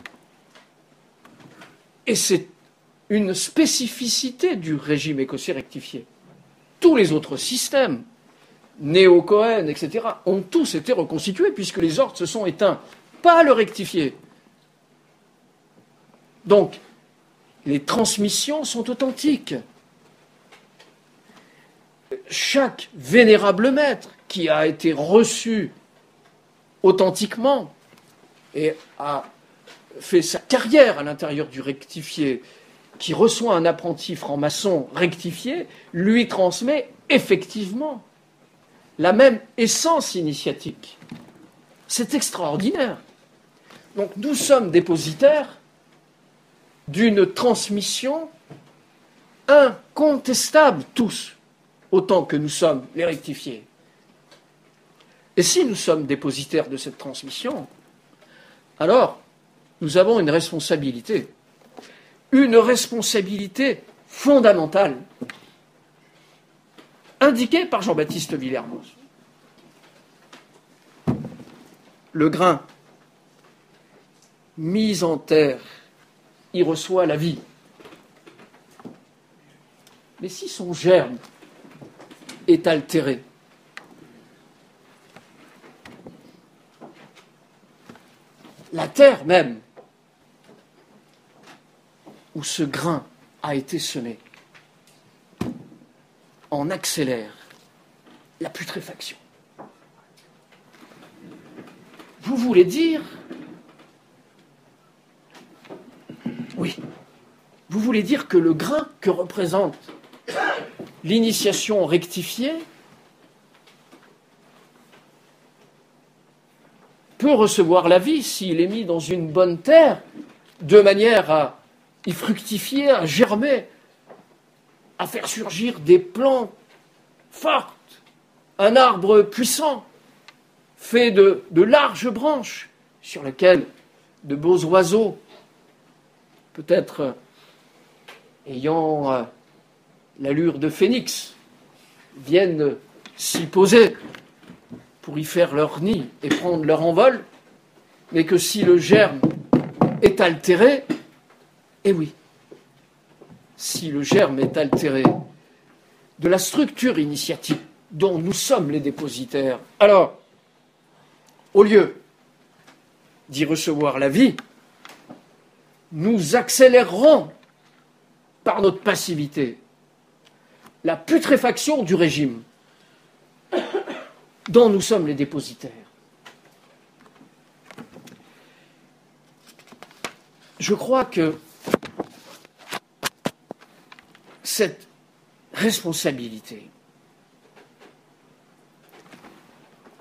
B: Et c'est une spécificité du régime écossais rectifié. Tous les autres systèmes, néo-Cohen, etc., ont tous été reconstitués puisque les ordres se sont éteints. Pas le rectifié. Donc, les transmissions sont authentiques. Chaque vénérable maître qui a été reçu authentiquement et a fait sa carrière à l'intérieur du rectifié, qui reçoit un apprenti franc-maçon rectifié, lui transmet effectivement la même essence initiatique. C'est extraordinaire. Donc nous sommes dépositaires d'une transmission incontestable, tous, autant que nous sommes les rectifiés. Et si nous sommes dépositaires de cette transmission, alors nous avons une responsabilité fondamentale, indiquée par Jean-Baptiste Villermoz. Le grain mis en terre, il reçoit la vie. Mais si son germe est altéré, la terre même où ce grain a été semé en accélère la putréfaction. Vous voulez dire, oui, vous voulez dire que le grain que représente l'initiation rectifiée peut recevoir la vie s'il est mis dans une bonne terre, de manière à y fructifier, à germer, à faire surgir des plantes fortes, un arbre puissant, fait de larges branches, sur lesquelles de beaux oiseaux, peut-être ayant l'allure de phénix, viennent s'y poser pour y faire leur nid et prendre leur envol, mais que si le germe est altéré, eh oui, si le germe est altéré de la structure initiatique dont nous sommes les dépositaires, alors, au lieu d'y recevoir la vie, nous accélérerons par notre passivité la putréfaction du régime dont nous sommes les dépositaires. Je crois que cette responsabilité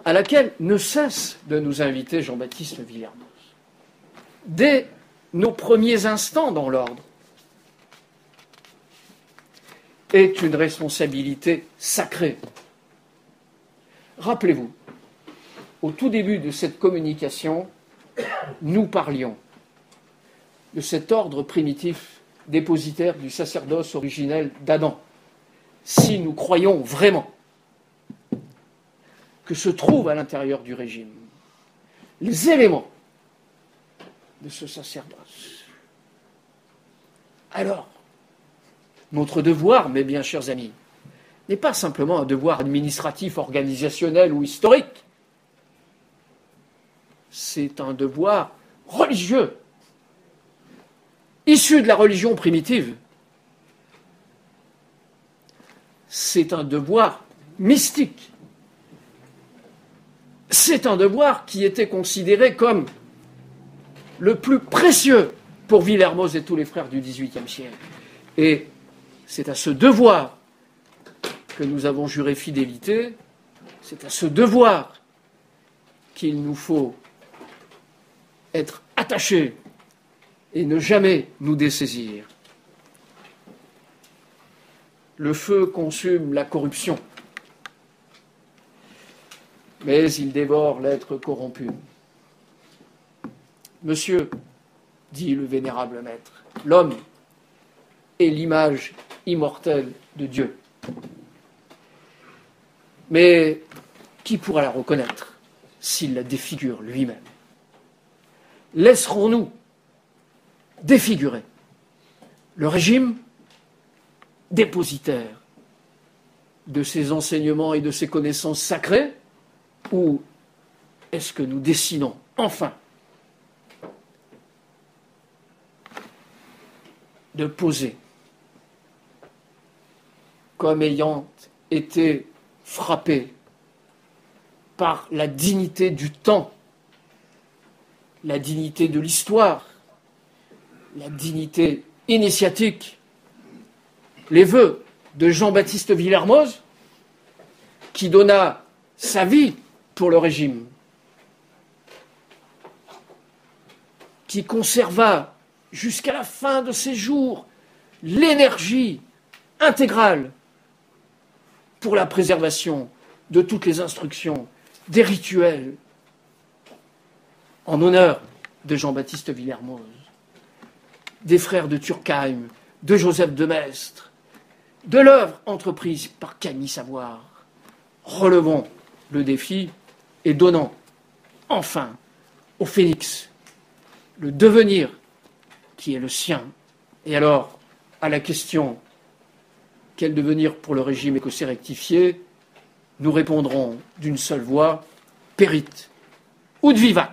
B: à laquelle ne cesse de nous inviter Jean-Baptiste Villermoz, dès nos premiers instants dans l'ordre, est une responsabilité sacrée. Rappelez-vous, au tout début de cette communication, nous parlions de cet ordre primitif dépositaire du sacerdoce originel d'Adam. Si nous croyons vraiment que se trouve à l'intérieur du régime les éléments de ce sacerdoce. Alors, notre devoir, mes bien chers amis, n'est pas simplement un devoir administratif, organisationnel ou historique. C'est un devoir religieux, issu de la religion primitive. C'est un devoir mystique. C'est un devoir qui était considéré comme le plus précieux pour Villermoz et tous les frères du XVIIIe siècle. Et c'est à ce devoir que nous avons juré fidélité, c'est à ce devoir qu'il nous faut être attachés et ne jamais nous dessaisir. Le feu consume la corruption, mais il dévore l'être corrompu. Monsieur, dit le vénérable maître, l'homme est l'image immortelle de Dieu. Mais qui pourra la reconnaître s'il la défigure lui-même? Laisserons-nous défigurer le régime dépositaire de ses enseignements et de ses connaissances sacrées, ou est-ce que nous décidons enfin de poser comme ayant été frappé par la dignité du temps, la dignité de l'histoire, la dignité initiatique, les vœux de Jean-Baptiste Villermoz, qui donna sa vie pour le régime, qui conserva jusqu'à la fin de ses jours l'énergie intégrale pour la préservation de toutes les instructions, des rituels, en honneur de Jean-Baptiste Villermoz, des frères de Turckheim, de Joseph de Maistre, de l'œuvre entreprise par Camille Savoir. Relevons le défi et donnons enfin au phénix le devenir qui est le sien. Et alors, à la question « Quel devenir pour le régime écossais rectifié ?», nous répondrons d'une seule voix « Périt ou vivat ».